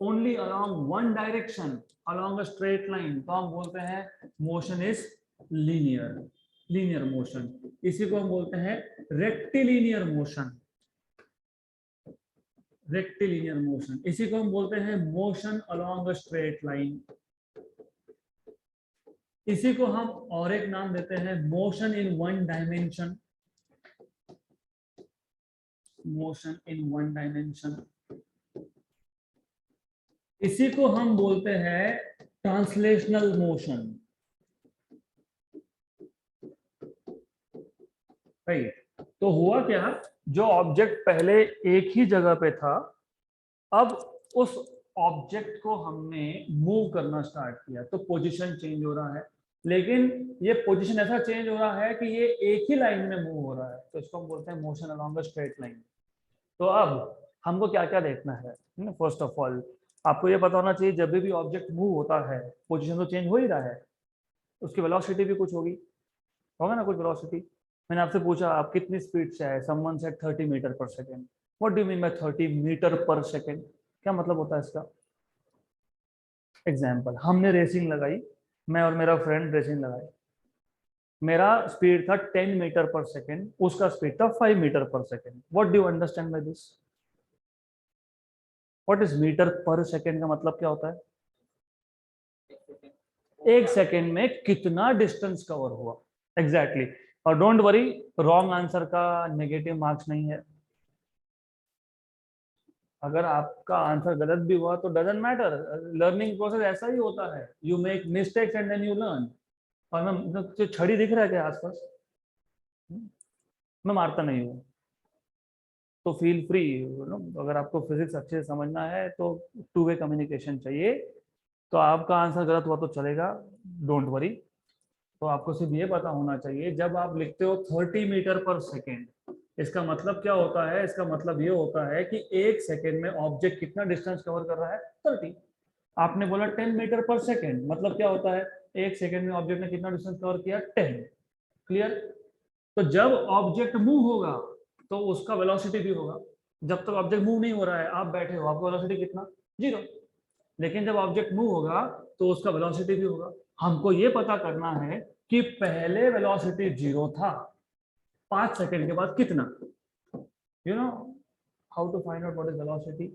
only along one direction, along a straight line, तो हम बोलते हैं motion is linear, linear motion. इसी को हम बोलते हैं रेक्टिलिनियर मोशन, रेक्टिलिनियर मोशन। इसी को हम बोलते हैं motion along a straight line. इसी को हम और एक नाम देते हैं motion in one dimension, motion in one dimension. इसी को हम बोलते हैं ट्रांसलेशनल मोशन, राइट। तो हुआ क्या, जो ऑब्जेक्ट पहले एक ही जगह पे था, अब उस ऑब्जेक्ट को हमने मूव करना स्टार्ट किया तो पोजीशन चेंज हो रहा है। लेकिन ये पोजीशन ऐसा चेंज हो रहा है कि ये एक ही लाइन में मूव हो रहा है, तो इसको हम बोलते हैं motion along the straight line. तो अब हमको क्या क्या देखना है, फर्स्ट ऑफ ऑल आपको ये पता होना चाहिए जब भी ऑब्जेक्ट मूव होता है पोजीशन तो चेंज हो ही रहा है, उसकी वेलोसिटी भी कुछ होगी, होगा ना कुछ वेलोसिटी। मैंने आपसे पूछा आप कितनी स्पीड से आए, someone said 30 metre per second. What do mean by 30 metre per second, क्या मतलब होता है इसका। एग्जाम्पल, हमने रेसिंग लगाई, मैं और मेरा फ्रेंड रेसिंग लगाई, मेरा स्पीड था 10 मीटर पर सेकेंड, उसका स्पीड था 5 metre per second. What do you understand by this, what is metre per second का मतलब क्या होता है, एक सेकेंड में कितना डिस्टेंस कवर हुआ, एग्जैक्टली exactly. और डोंट वरी, रॉन्ग आंसर का नेगेटिव मार्क्स नहीं है। अगर आपका आंसर गलत भी हुआ तो डजंट मैटर, लर्निंग प्रोसेस ऐसा ही होता है, you make mistakes and then you learn. और मैं जो छड़ी दिख रहा है क्या आसपास, मैं मारता नहीं हूँ, तो फील फ्री, अगर आपको फिजिक्स अच्छे से समझना है तो टू वे कम्युनिकेशन चाहिए। तो आपका आंसर गलत हुआ तो चलेगा, डोंट वरी। तो आपको सिर्फ ये पता होना चाहिए जब आप लिखते हो 30 मीटर पर सेकेंड, इसका मतलब क्या होता है, इसका मतलब ये होता है कि एक सेकेंड में ऑब्जेक्ट कितना डिस्टेंस कवर कर रहा है, 30। आपने बोला 10 मीटर पर सेकेंड, मतलब क्या होता है, एक सेकेंड में ऑब्जेक्ट ने कितना डिस्टेंस कवर किया, 10। क्लियर। तो जब ऑब्जेक्ट मूव होगा तो उसका वेलोसिटी भी होगा। जब तक ऑब्जेक्ट मूव नहीं हो रहा है, आप बैठे हो, आपका वेलोसिटी कितना, 0। लेकिन जब ऑब्जेक्ट मूव होगा तो उसका वेलोसिटी भी होगा। हमको ये पता करना है कि पहले वेलोसिटी 0 था, 5 सेकंड के बाद कितना, you know how to find out what is velocity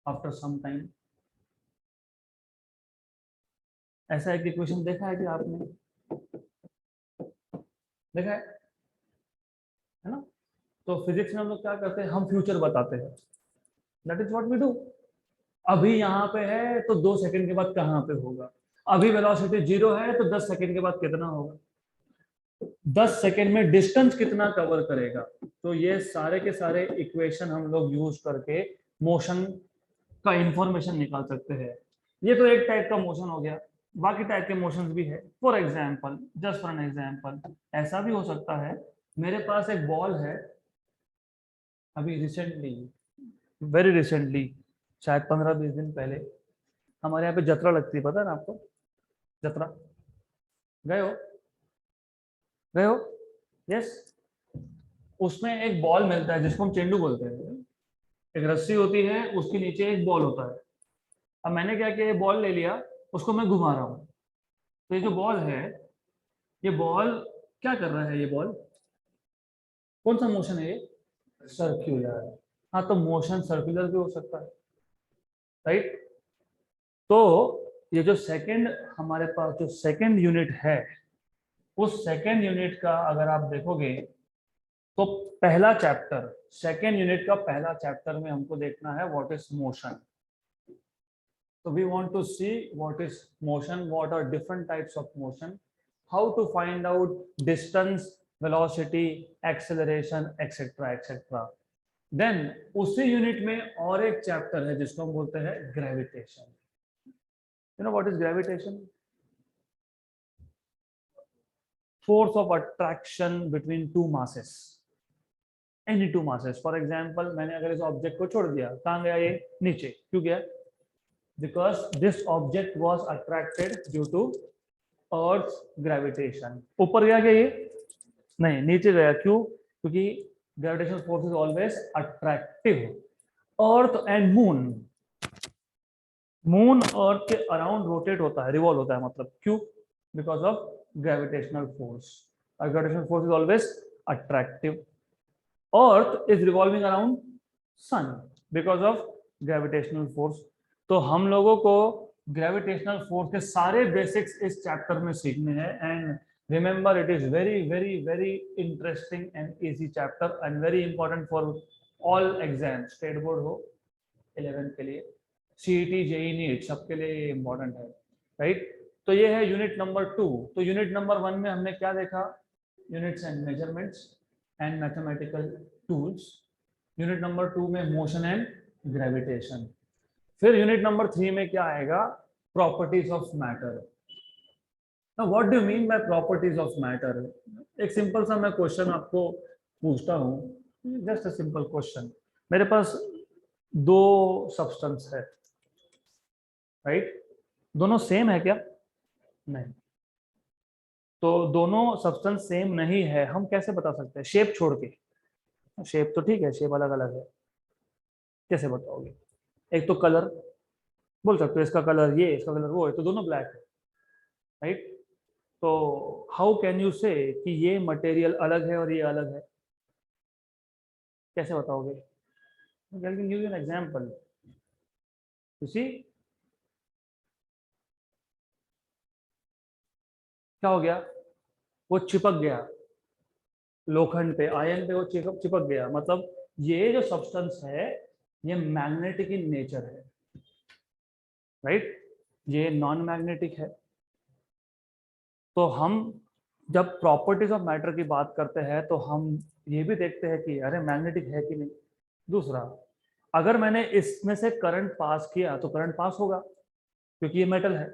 after some time. ऐसा एक इक्वेशन देखा है कि आपने, देखा है ना। तो फिजिक्स में हम लोग क्या करते हैं, हम फ्यूचर बताते हैं, that is what we do. अभी यहाँ पे है तो 2 सेकंड के बाद कहाँ पे होगा, अभी वेलोसिटी 0 है तो 10 सेकंड के बाद कितना होगा, 10 सेकंड में डिस्टेंस कितना कवर करेगा। तो ये सारे के सारे इक्वेशन हम लोग यूज करके मोशन का इंफॉर्मेशन निकाल सकते हैं। ये तो एक टाइप का मोशन हो गया, बाकी टाइप के मोशंस भी है। For example, just for an example, ऐसा भी हो सकता है मेरे पास एक बॉल है, अभी रिसेंटली, वेरी रिसेंटली, शायद 15-20 दिन पहले हमारे यहाँ पे जत्रा लगती है, पता है ना आपको, जत्रा गए हो, गए हो, यस। उसमें एक बॉल मिलता है जिसको हम चेंडू बोलते हैं, एक रस्सी होती है, उसके नीचे एक बॉल होता है। अब मैंने क्या किया, ये बॉल ले लिया, उसको मैं घुमा रहा हूँ, तो ये जो बॉल है, ये बॉल क्या कर रहा है, ये बॉल कौन सा मोशन है, ये सर्क्यूलर। हाँ, तो मोशन सर्कुलर भी हो सकता है, राइट। तो ये जो सेकंड, हमारे पास जो सेकंड यूनिट है, उस सेकंड यूनिट का अगर आप देखोगे तो पहला चैप्टर, सेकंड यूनिट का पहला चैप्टर में हमको देखना है what is motion. So we want to see what is motion, what are different types of motion, how to find out distance, velocity, acceleration, etc. etc. Then उसी unit में और एक चैप्टर है जिसको हम बोलते हैं gravitation. You know what is gravitation? Force of attraction between two masses. Any two masses. For example, मैंने अगर इस ऑब्जेक्ट को छोड़ दिया, कहाँ गया ये? नीचे। क्यों गया? Because this object was attracted due to earth gravitation. ऊपर गया क्या ये? नहीं, नीचे गया। क्यों? क्योंकि gravitational force is always attractive. Earth and moon, moon earth के अराउंड रोटेट होता है, रिवॉल्व होता है, मतलब क्यों? Because of gravitational force. Gravitational force is always attractive. Earth is revolving around sun because of gravitational force. तो हम लोगों को ग्रेविटेशनल फोर्स के सारे बेसिक्स इस चैप्टर में सीखने हैं। And remember, it is very very very interesting and easy chapter and very important for all exam, state board हो, 11 के लिए, सीईटी, जेई, नीट, सबके लिए इंपॉर्टेंट है, राइट। तो ये है यूनिट नंबर 2। तो यूनिट नंबर 1 में हमने क्या देखा? Units and measurements and mathematical tools. Unit number 2 में मोशन एंड ग्रेविटेशन। फिर यूनिट नंबर 3 में क्या आएगा? Properties of matter. What do mean bye properties of matter? एक सिंपल सा मैं क्वेश्चन आपको पूछता हूँ, जस्ट अ सिंपल क्वेश्चन। मेरे पास दो सब्सटेंस है, राइट? दोनों सेम है क्या? नहीं। तो दोनों सब्सटेंस सेम नहीं है, हम कैसे बता सकते हैं? शेप छोड़ के। शेप तो ठीक है, शेप अलग अलग है, कैसे बताओगे? एक तो कलर बोल सकते हो, इसका कलर ये, इसका कलर वो है, तो दोनों ब्लैक है, राइट। तो हाउ कैन यू से कि ये मटेरियल अलग है और ये अलग है? कैसे बताओगे? I can give you an example. You see, क्या हो गया? वो चिपक गया लोखंड पे, आयन पे, वो चिपक गया। मतलब ये जो सब्सटेंस है ये मैग्नेटिक इन नेचर है, राइट। ये नॉन मैग्नेटिक है। तो हम जब प्रॉपर्टीज ऑफ मैटर की बात करते हैं तो हम ये भी देखते हैं कि अरे मैग्नेटिक है कि नहीं। दूसरा, अगर मैंने इसमें से करंट पास किया तो करंट पास होगा क्योंकि ये मेटल है,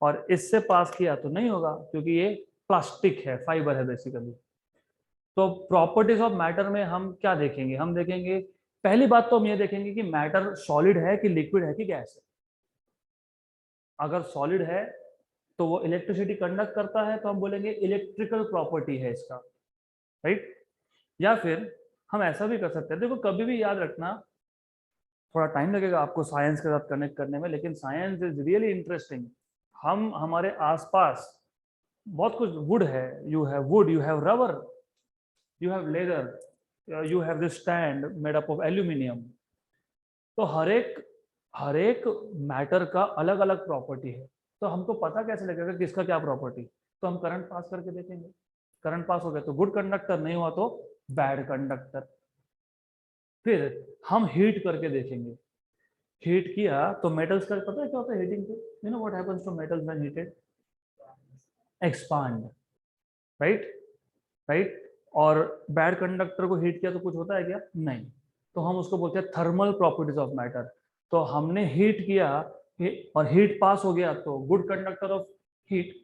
और इससे पास किया तो नहीं होगा क्योंकि ये प्लास्टिक है, फाइबर है बेसिकली। तो प्रॉपर्टीज ऑफ मैटर में हम क्या देखेंगे? हम देखेंगे, पहली बात तो हम ये देखेंगे कि मैटर सॉलिड है कि लिक्विड है कि गैस है। अगर सॉलिड है तो वो इलेक्ट्रिसिटी कंडक्ट करता है, तो हम बोलेंगे इलेक्ट्रिकल प्रॉपर्टी है इसका, राइट। या फिर हम ऐसा भी कर सकते हैं, देखो कभी भी याद रखना, थोड़ा टाइम लगेगा आपको साइंस के साथ कनेक्ट करने में, लेकिन साइंस इज रियली इंटरेस्टिंग। हम हमारे आसपास बहुत कुछ, वुड है, you have would, you have rubber, you have leather, you have this stand made up of aluminium. तो हर एक मैटर का अलग अलग प्रॉपर्टी है। तो हमको पता कैसे लगेगा किसका क्या प्रॉपर्टी? तो हम करंट पास करके देखेंगे। करंट पास हो गया तो गुड कंडक्टर, नहीं हुआ तो बैड कंडक्टर। फिर हम हीट करके देखेंगे। हीट किया तो मेटल्स का पता है क्या होता है हीटिंग पे? You know what happens to metals when heated? Expand, right, right. और बैड कंडक्टर को हीट किया तो कुछ होता है क्या? नहीं। तो हम उसको बोलते हैं थर्मल प्रॉपर्टीज ऑफ मैटर। तो हमने हीट किया और हीट पास हो गया तो गुड कंडक्टर ऑफ हीट,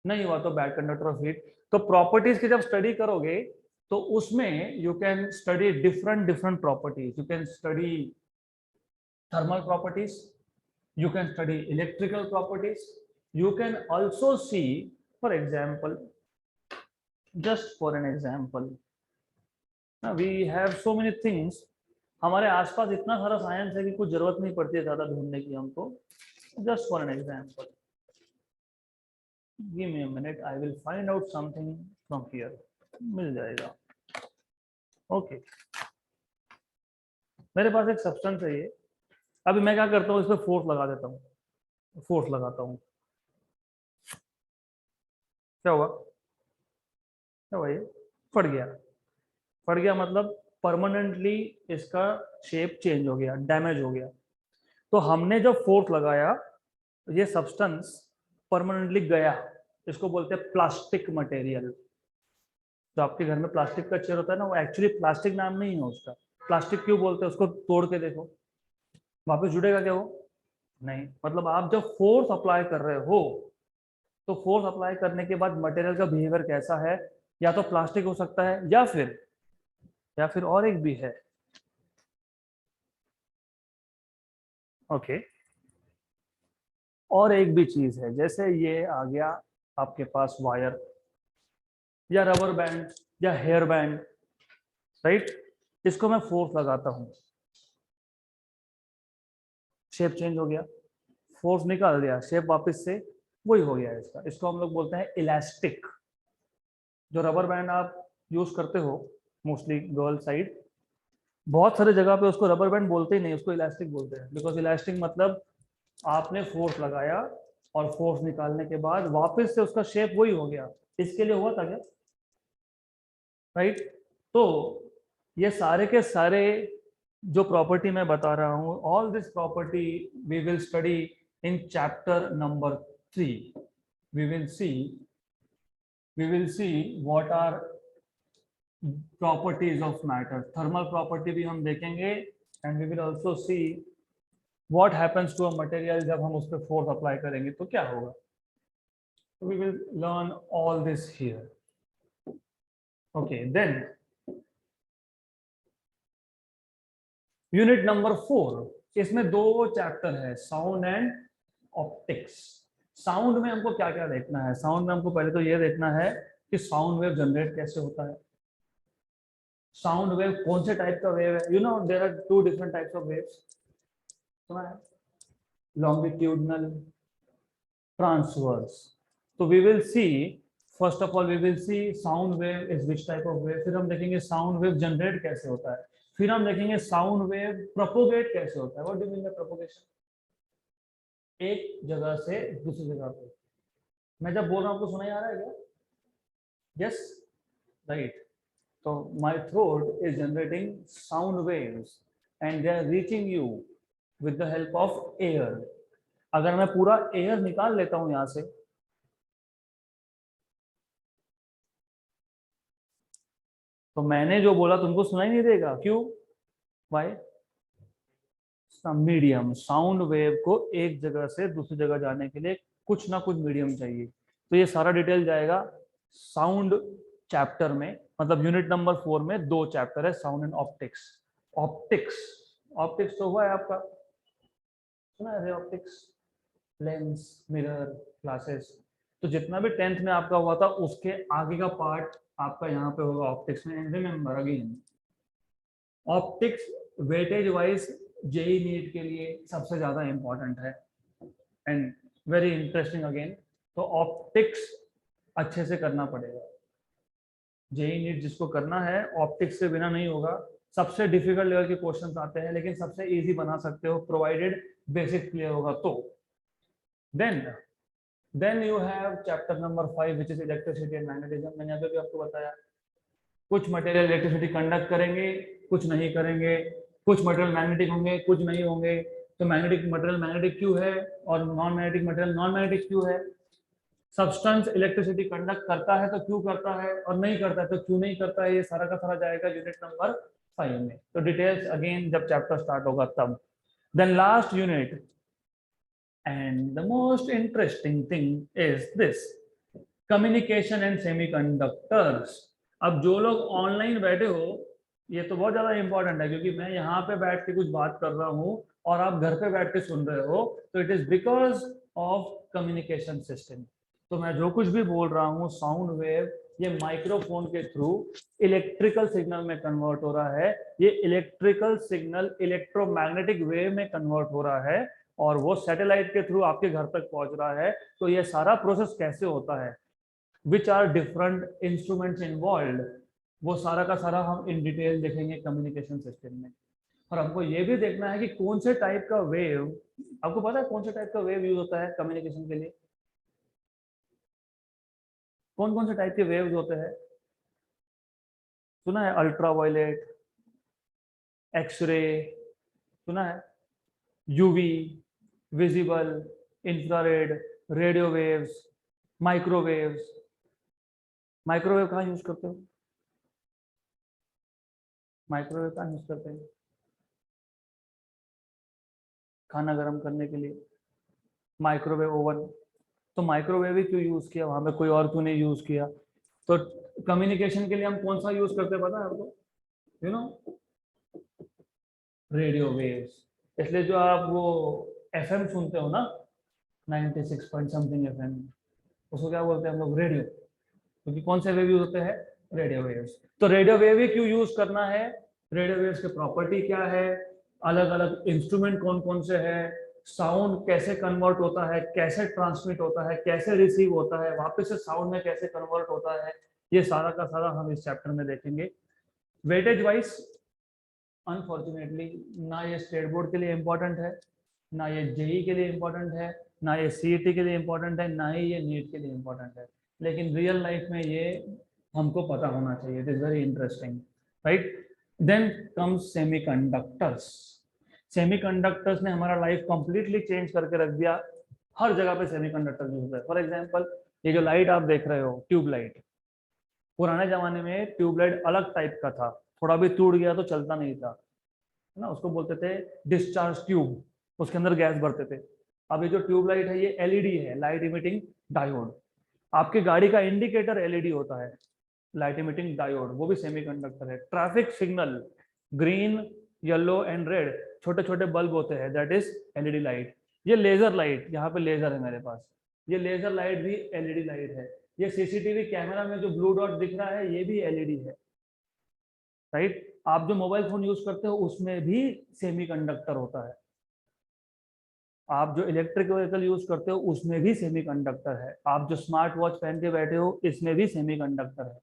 नहीं हुआ तो बैड कंडक्टर ऑफ हीट। तो प्रॉपर्टीज की जब स्टडी करोगे तो उसमें you can study different different properties. You can study thermal properties, you can study electrical properties, you can also see, for example, just for an example, now we have so many things, हमारे आसपास इतना सारा science है कि कुछ जरूरत नहीं पड़ती है ज्यादा ढूंढने की हमको। Just for an example, give me a minute, I will find out something from here, मिल जाएगा। ओके, मेरे पास एक सब्सटेंस है ये, अभी मैं क्या करता हूँ, इस पर फोर्स लगा देता हूँ, फोर्स लगाता हूँ, क्या हुआ, क्या हुआ, ये फट गया। फट गया मतलब परमानेंटली इसका शेप चेंज हो गया, डैमेज हो गया। तो हमने जब फोर्स लगाया, ये सब्सटेंस परमानेंटली गया, इसको बोलते हैं प्लास्टिक मटेरियल। जो आपके घर में प्लास्टिक का चेयर होता है ना, वो एक्चुअली प्लास्टिक नाम नहीं है उसका। प्लास्टिक क्यों बोलते हैं उसको, तोड़ के देखो, वापस जुड़ेगा क्या वो, नहीं। मतलब आप जब फोर्स अप्लाई कर रहे हो, तो फोर्स अप्लाई करने के बाद मटेरियल का बिहेवियर कैसा है, या तो प्लास्टिक हो सकता है, या फिर और एक भी है, ओके, और एक भी चीज है, जैसे ये आ गया आपके पास वायर या रबर बैंड या हेयर बैंड, राइट। इसको मैं फोर्स लगाता हूं, शेप चेंज हो गया, फोर्स निकाल दिया, शेप वापस से वही हो गया इसका। इसको हम लोग बोलते हैं इलास्टिक। जो रबर बैंड आप यूज करते हो मोस्टली गर्ल साइड, बहुत सारे जगह पे उसको रबर बैंड बोलते ही नहीं, उसको इलास्टिक बोलते हैं। बिकॉज इलास्टिक मतलब आपने फोर्स लगाया और फोर्स निकालने के बाद वापस से उसका शेप वही हो गया। इसके लिए हुआ था क्या, राइट। तो ये सारे के सारे जो प्रॉपर्टी मैं बता रहा हूं, all this property we will study in chapter number 3। We will see, what are properties of matter. Thermal property भी हम देखेंगे, and we will also see what happens to a material जब हम उस पर फोर्स अप्लाई करेंगे तो क्या होगा। We will learn all this here, okay. Then unit number 4, इसमें 2 चैप्टर है, साउंड एंड ऑप्टिक्स। साउंड में हमको क्या क्या देखना है, साउंड में हमको पहले तो ये देखना है कि साउंड वेव जनरेट कैसे होता है। साउंड वेव कौन से टाइप का वेव है, you know there are 2 different types of waves, सुना है, लॉन्गिट्यूडनल, ट्रांसवर्स। तो we will see, first of all we will see sound wave is which type of wave, फिर हम देखेंगे साउंड वेव जनरेट कैसे होता है, फिर हम देखेंगे साउंड वेव प्रोपोगेट कैसे होता है। What do mean bye propagation, एक जगह से दूसरी जगह पे। मैं जब बोल रहा हूँ आपको सुनाई आ रहा है क्या, यस, राइट। तो my throat is generating sound waves and they are reaching you with the help of air. अगर मैं पूरा एयर निकाल लेता हूं यहां से, तो मैंने जो बोला तुमको सुनाई नहीं देगा, क्यों, वाई, मीडियम। साउंड वेव को एक जगह से दूसरी जगह जाने के लिए कुछ ना कुछ मीडियम चाहिए। तो ये सारा डिटेल जाएगा साउंड चैप्टर में, मतलब यूनिट नंबर 4 में 2 चैप्टर है, sound and optics. Optics, optics तो हुआ है आपका, सुना है ऑप्टिक्स, लेंस, मिरर, ग्लासेस। तो जितना भी 10th में आपका हुआ था उसके आगे का पार्ट आपका यहाँ पे होगा ऑप्टिक्स में। And remember again, optics weightage wise JEE NEET के लिए सबसे ज्यादा इंपॉर्टेंट है एंड वेरी इंटरेस्टिंग अगेन। तो ऑप्टिक्स अच्छे से करना पड़ेगा, जेई नीट जिसको करना है ऑप्टिक्स से बिना नहीं होगा। सबसे डिफिकल्ट लेवल के क्वेश्चंस आते हैं, लेकिन सबसे इजी बना सकते हो प्रोवाइडेड बेसिक क्लियर होगा तो। Then you have chapter number 5 which is electricity and magnetism. मैंने अभी भी आपको बताया, कुछ मटेरियल इलेक्ट्रिसिटी कंडक्ट करेंगे, कुछ नहीं करेंगे, कुछ मटेरियल मैग्नेटिक होंगे, कुछ नहीं होंगे। तो मैग्नेटिक मटेरियल मैग्नेटिक क्यों है और non magnetic material non magnetic क्यों है। सब्सटेंस इलेक्ट्रिसिटी कंडक्ट करता है तो क्यों करता है, और नहीं करता है तो क्यों नहीं करता है। ये सारा का सारा जाएगा यूनिट नंबर 5 में। तो डिटेल्स अगेन जब चैप्टर स्टार्ट होगा तब। Then last unit and the most interesting thing is this, communication and semiconductors. अब जो लोग ऑनलाइन बैठे हो, ये तो बहुत ज्यादा इंपॉर्टेंट है, क्योंकि मैं यहाँ पे बैठ के कुछ बात कर रहा हूँ और आप घर पे बैठ के सुन रहे हो, तो it is because of communication system. तो मैं जो कुछ भी बोल रहा हूँ, साउंड वेव ये माइक्रोफोन के थ्रू इलेक्ट्रिकल सिग्नल में कन्वर्ट हो रहा है, ये इलेक्ट्रिकल सिग्नल इलेक्ट्रोमैग्नेटिक वेव में कन्वर्ट हो रहा है, और वो सैटेलाइट के थ्रू आपके घर तक पहुंच रहा है। तो ये सारा प्रोसेस कैसे होता है, which are different instruments involve, वो सारा का सारा हम इन डिटेल देखेंगे कम्युनिकेशन सिस्टम में। और हमको ये भी देखना है कि कौन से टाइप का वेव, आपको पता है कौन से टाइप का वेव यूज होता है कम्युनिकेशन के लिए? कौन कौन से टाइप के वेव्स होते हैं? सुना है अल्ट्रा वायलेट, एक्सरे, सुना है, UV, visible, infrared, radio waves, microwaves. Microwave कहाँ यूज करते हो? माइक्रोवेव कहाँ यूज करते हैं? खाना गर्म करने के लिए, माइक्रोवेव ओवन। तो माइक्रोवेव ही क्यों यूज किया वहां पे, कोई और क्यों नहीं यूज किया? तो कम्युनिकेशन के लिए हम कौन सा यूज करते हैं पता है आपको? You know, radio waves. इसलिए जो आप वो एफएम सुनते हो ना, 96 पॉइंट समथिंग एफएम, उसको क्या बोलते हैं हम लोग? रेडियो। क्योंकि कौन से वेव यूज होते हैं? Radio waves. तो रेडियो वेव ही क्यों यूज करना है? रेडियो वेव्स के प्रॉपर्टी क्या है, अलग अलग इंस्ट्रूमेंट कौन कौन से हैं, साउंड कैसे कन्वर्ट होता है, कैसे ट्रांसमिट होता है, कैसे रिसीव होता है, वापस से साउंड में कैसे कन्वर्ट होता है, ये सारा का सारा हम इस चैप्टर में देखेंगे। वेटेज वाइज अनफॉर्चुनेटली ना ये स्टेट बोर्ड के लिए इम्पोर्टेंट है, ना ये जेई के लिए इम्पोर्टेंट है, ना ये सीईटी के लिए इम्पोर्टेंट है, ना ही ये नीट के लिए इम्पोर्टेंट है। लेकिन रियल लाइफ में ये हमको पता होना चाहिए, it is very interesting, right? Then comes semiconductors. Semiconductors ने हमारा लाइफ कंप्लीटली चेंज करके रख दिया। हर जगह पे सेमीकंडक्टर यूज होता है। फॉर एग्जांपल, ये जो लाइट आप देख रहे हो, ट्यूब लाइट, पुराने जमाने में ट्यूबलाइट अलग टाइप का था, थोड़ा भी टूट गया तो चलता नहीं था, है ना, उसको बोलते थे डिस्चार्ज ट्यूब, उसके अंदर गैस भरते थे। अब ये जो ट्यूबलाइट है ये एलईडी है, लाइट इमिटिंग डायोड। आपकी गाड़ी का इंडिकेटर एलईडी होता है, लाइट इमिटिंग डायोड, वो भी सेमीकंडक्टर है। Traffic signal, green, yellow and red, छोटे छोटे बल्ब होते हैं, दैट इज एलईडी लाइट। ये लेजर लाइट, यहाँ पे लेजर है मेरे पास, ये लेजर लाइट भी एलईडी लाइट है। ये सीसीटीवी कैमरा में जो ब्लू डॉट दिख रहा है ये भी एलईडी है, राइट? आप जो मोबाइल फोन यूज करते हो उसमें भी सेमीकंडक्टर होता है, आप जो इलेक्ट्रिक व्हीकल यूज करते हो उसमें भी सेमीकंडक्टर है, आप जो स्मार्ट वॉच पहन के बैठे हो इसमें भी सेमीकंडक्टर है।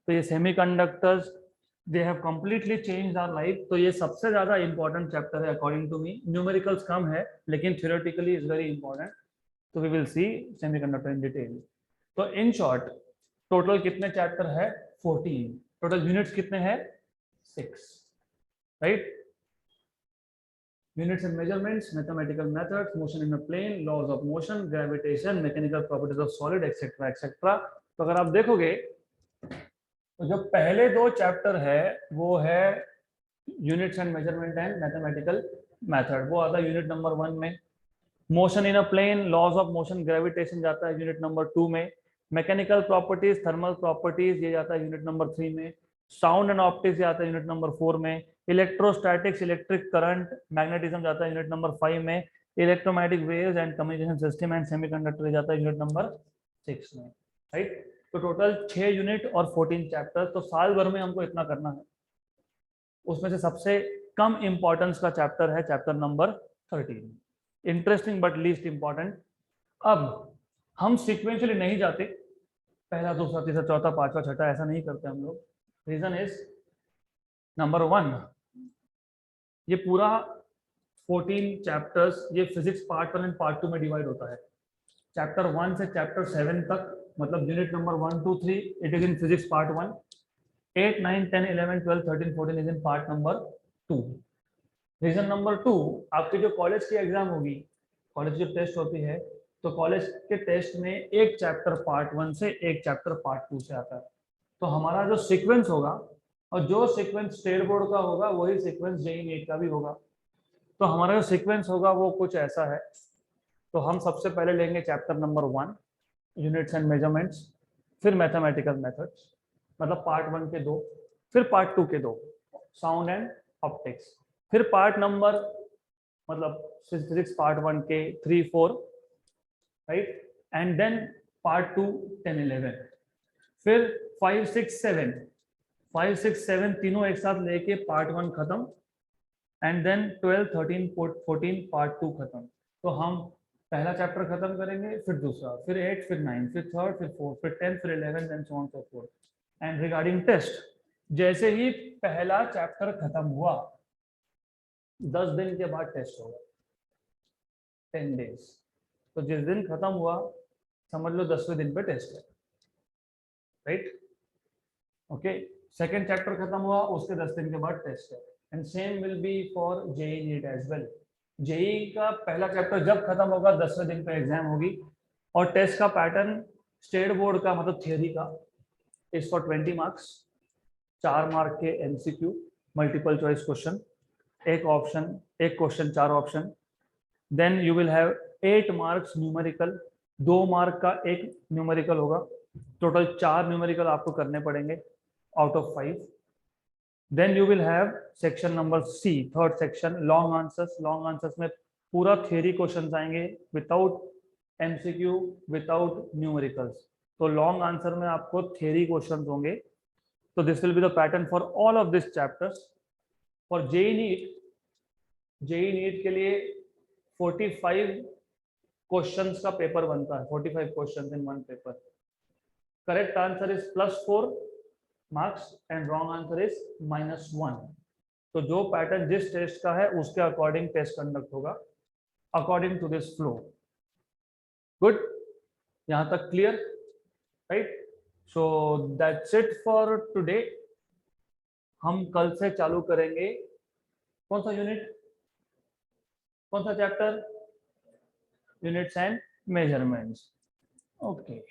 तो ये semiconductors, they have completely changed our life. तो ये सबसे ज्यादा इंपॉर्टेंट चैप्टर है अकॉर्डिंग टू मी। न्यूमेरिकल्स कम है लेकिन थ्योरेटिकली इज वेरी इंपॉर्टेंट। तो we will see semiconductor in detail. तो इन शॉर्ट टोटल कितने चैप्टर है? 14। टोटल यूनिट्स कितने हैं? 6, राइट? Units and measurements, mathematical methods, motion in a plane, laws of motion, gravitation, mechanical properties of solid, etc. etc. तो अगर आप देखोगे तो जो पहले दो चैप्टर है वो है units and measurement and mathematical method, वो आता है यूनिट नंबर 1 में। Motion in a plane, laws of motion, gravitation जाता है यूनिट नंबर 2 में। मैकेनिकल प्रॉपर्टीज, थर्मल प्रॉपर्टीज, ये जाता है यूनिट नंबर 3 में। साउंड एंड ऑप्टिक्स जाता है यूनिट नंबर 4 में। इलेक्ट्रोस्टैटिक्स, इलेक्ट्रिक करंट, मैग्नेटिज्म जाता है यूनिट नंबर 5 में। Electromagnetic waves and communication system and semiconductor जाता है यूनिट नंबर 6 में, राइट? तो टोटल 6 यूनिट और 14 चैप्टर। तो साल भर में हमको इतना करना है। उसमें से सबसे कम इंपॉर्टेंस का चैप्टर है chapter number 13, interesting but least important. अब हम सिक्वेंशियली नहीं जाते, पहला दूसरा तीसरा चौथा पांचवा छठा ऐसा नहीं करते हम लोग। रीजन इज नंबर 1, ये पूरा 14 चैप्टर्स ये फिजिक्स पार्ट 1 एंड पार्ट 2 में डिवाइड होता है। चैप्टर 1 से चैप्टर 7 तक, मतलब unit number 1 2 3 it is in physics part 1। 8 9 10 11 12 13 14 is in part number 2। Reason number 2, आपकी जो कॉलेज की एग्जाम होगी, कॉलेज जो टेस्ट होती है, तो कॉलेज के टेस्ट में एक चैप्टर पार्ट 1 से एक चैप्टर पार्ट 2 से आता है। तो हमारा जो सीक्वेंस होगा, और जो सीक्वेंस स्टेट बोर्ड का होगा वही सीक्वेंस जेईई नीट का भी होगा। तो हमारा जो सीक्वेंस होगा वो कुछ ऐसा है। तो हम सबसे पहले लेंगे chapter number 1, units and measurements, फिर मैथमेटिकल मेथड्स, मतलब पार्ट 1 के 2, फिर पार्ट 2 के 2, साउंड एंड ऑप्टिक्स, फिर पार्ट नंबर, मतलब फिजिक्स पार्ट 1 के 3 4, राइट? एंड देन पार्ट 2 10 11, फिर 5 6 7, 5 6 7 तीनों एक साथ लेके पार्ट 1 खत्म, एंड देन 12 13 14 पार्ट 2 खत्म। तो हम पहला चैप्टर खत्म करेंगे, फिर दूसरा, फिर 8, फिर 9, फिर थर्ड, फिर 4, फिर 10, फिर 11 and so on so forth. And regarding test, जैसे ही पहला चैप्टर खत्म हुआ 10 दिन के बाद टेस्ट होगा, 10 डेज। तो जिस दिन खत्म हुआ समझ लो 10वें दिन पे टेस्ट है, राइट? ओके, सेकेंड चैप्टर खत्म हुआ उसके 10 दिन के बाद टेस्ट है। And same will be for JEE NEET as well. JEE का पहला चैप्टर जब खत्म होगा 10वें दिन पे एग्जाम होगी, और टेस्ट का पैटर्न स्टेट बोर्ड का मतलब थियरी का इज फॉर 20 मार्क्स, 4 मार्क के एमसीक्यू मल्टीपल चॉइस क्वेश्चन, एक ऑप्शन, एक question 4 option. Then you will have 8 marks numerical, 2 mark का एक न्यूमेरिकल होगा, टोटल 4 न्यूमेरिकल आपको करने पड़ेंगे out of 5. Then you will have section number C, third section, long answers. Long answers में पूरा theory questions आएंगे without MCQ, without numericals. तो long answer में आपको theory questions होंगे. तो this will be the pattern for all of these chapters. For JEE NEET के लिए 45 questions का पेपर बनता है, 45 questions in one paper. Correct answer is +4 marks and wrong answer is -1। तो जो पैटर्न जिस टेस्ट का है उसके अकॉर्डिंग टेस्ट कंडक्ट होगा according to this flow. Good, यहां तक clear, right? So that's it for today. हम कल से चालू करेंगे कौन सा यूनिट, कौन सा chapter? Units and measurements. Okay.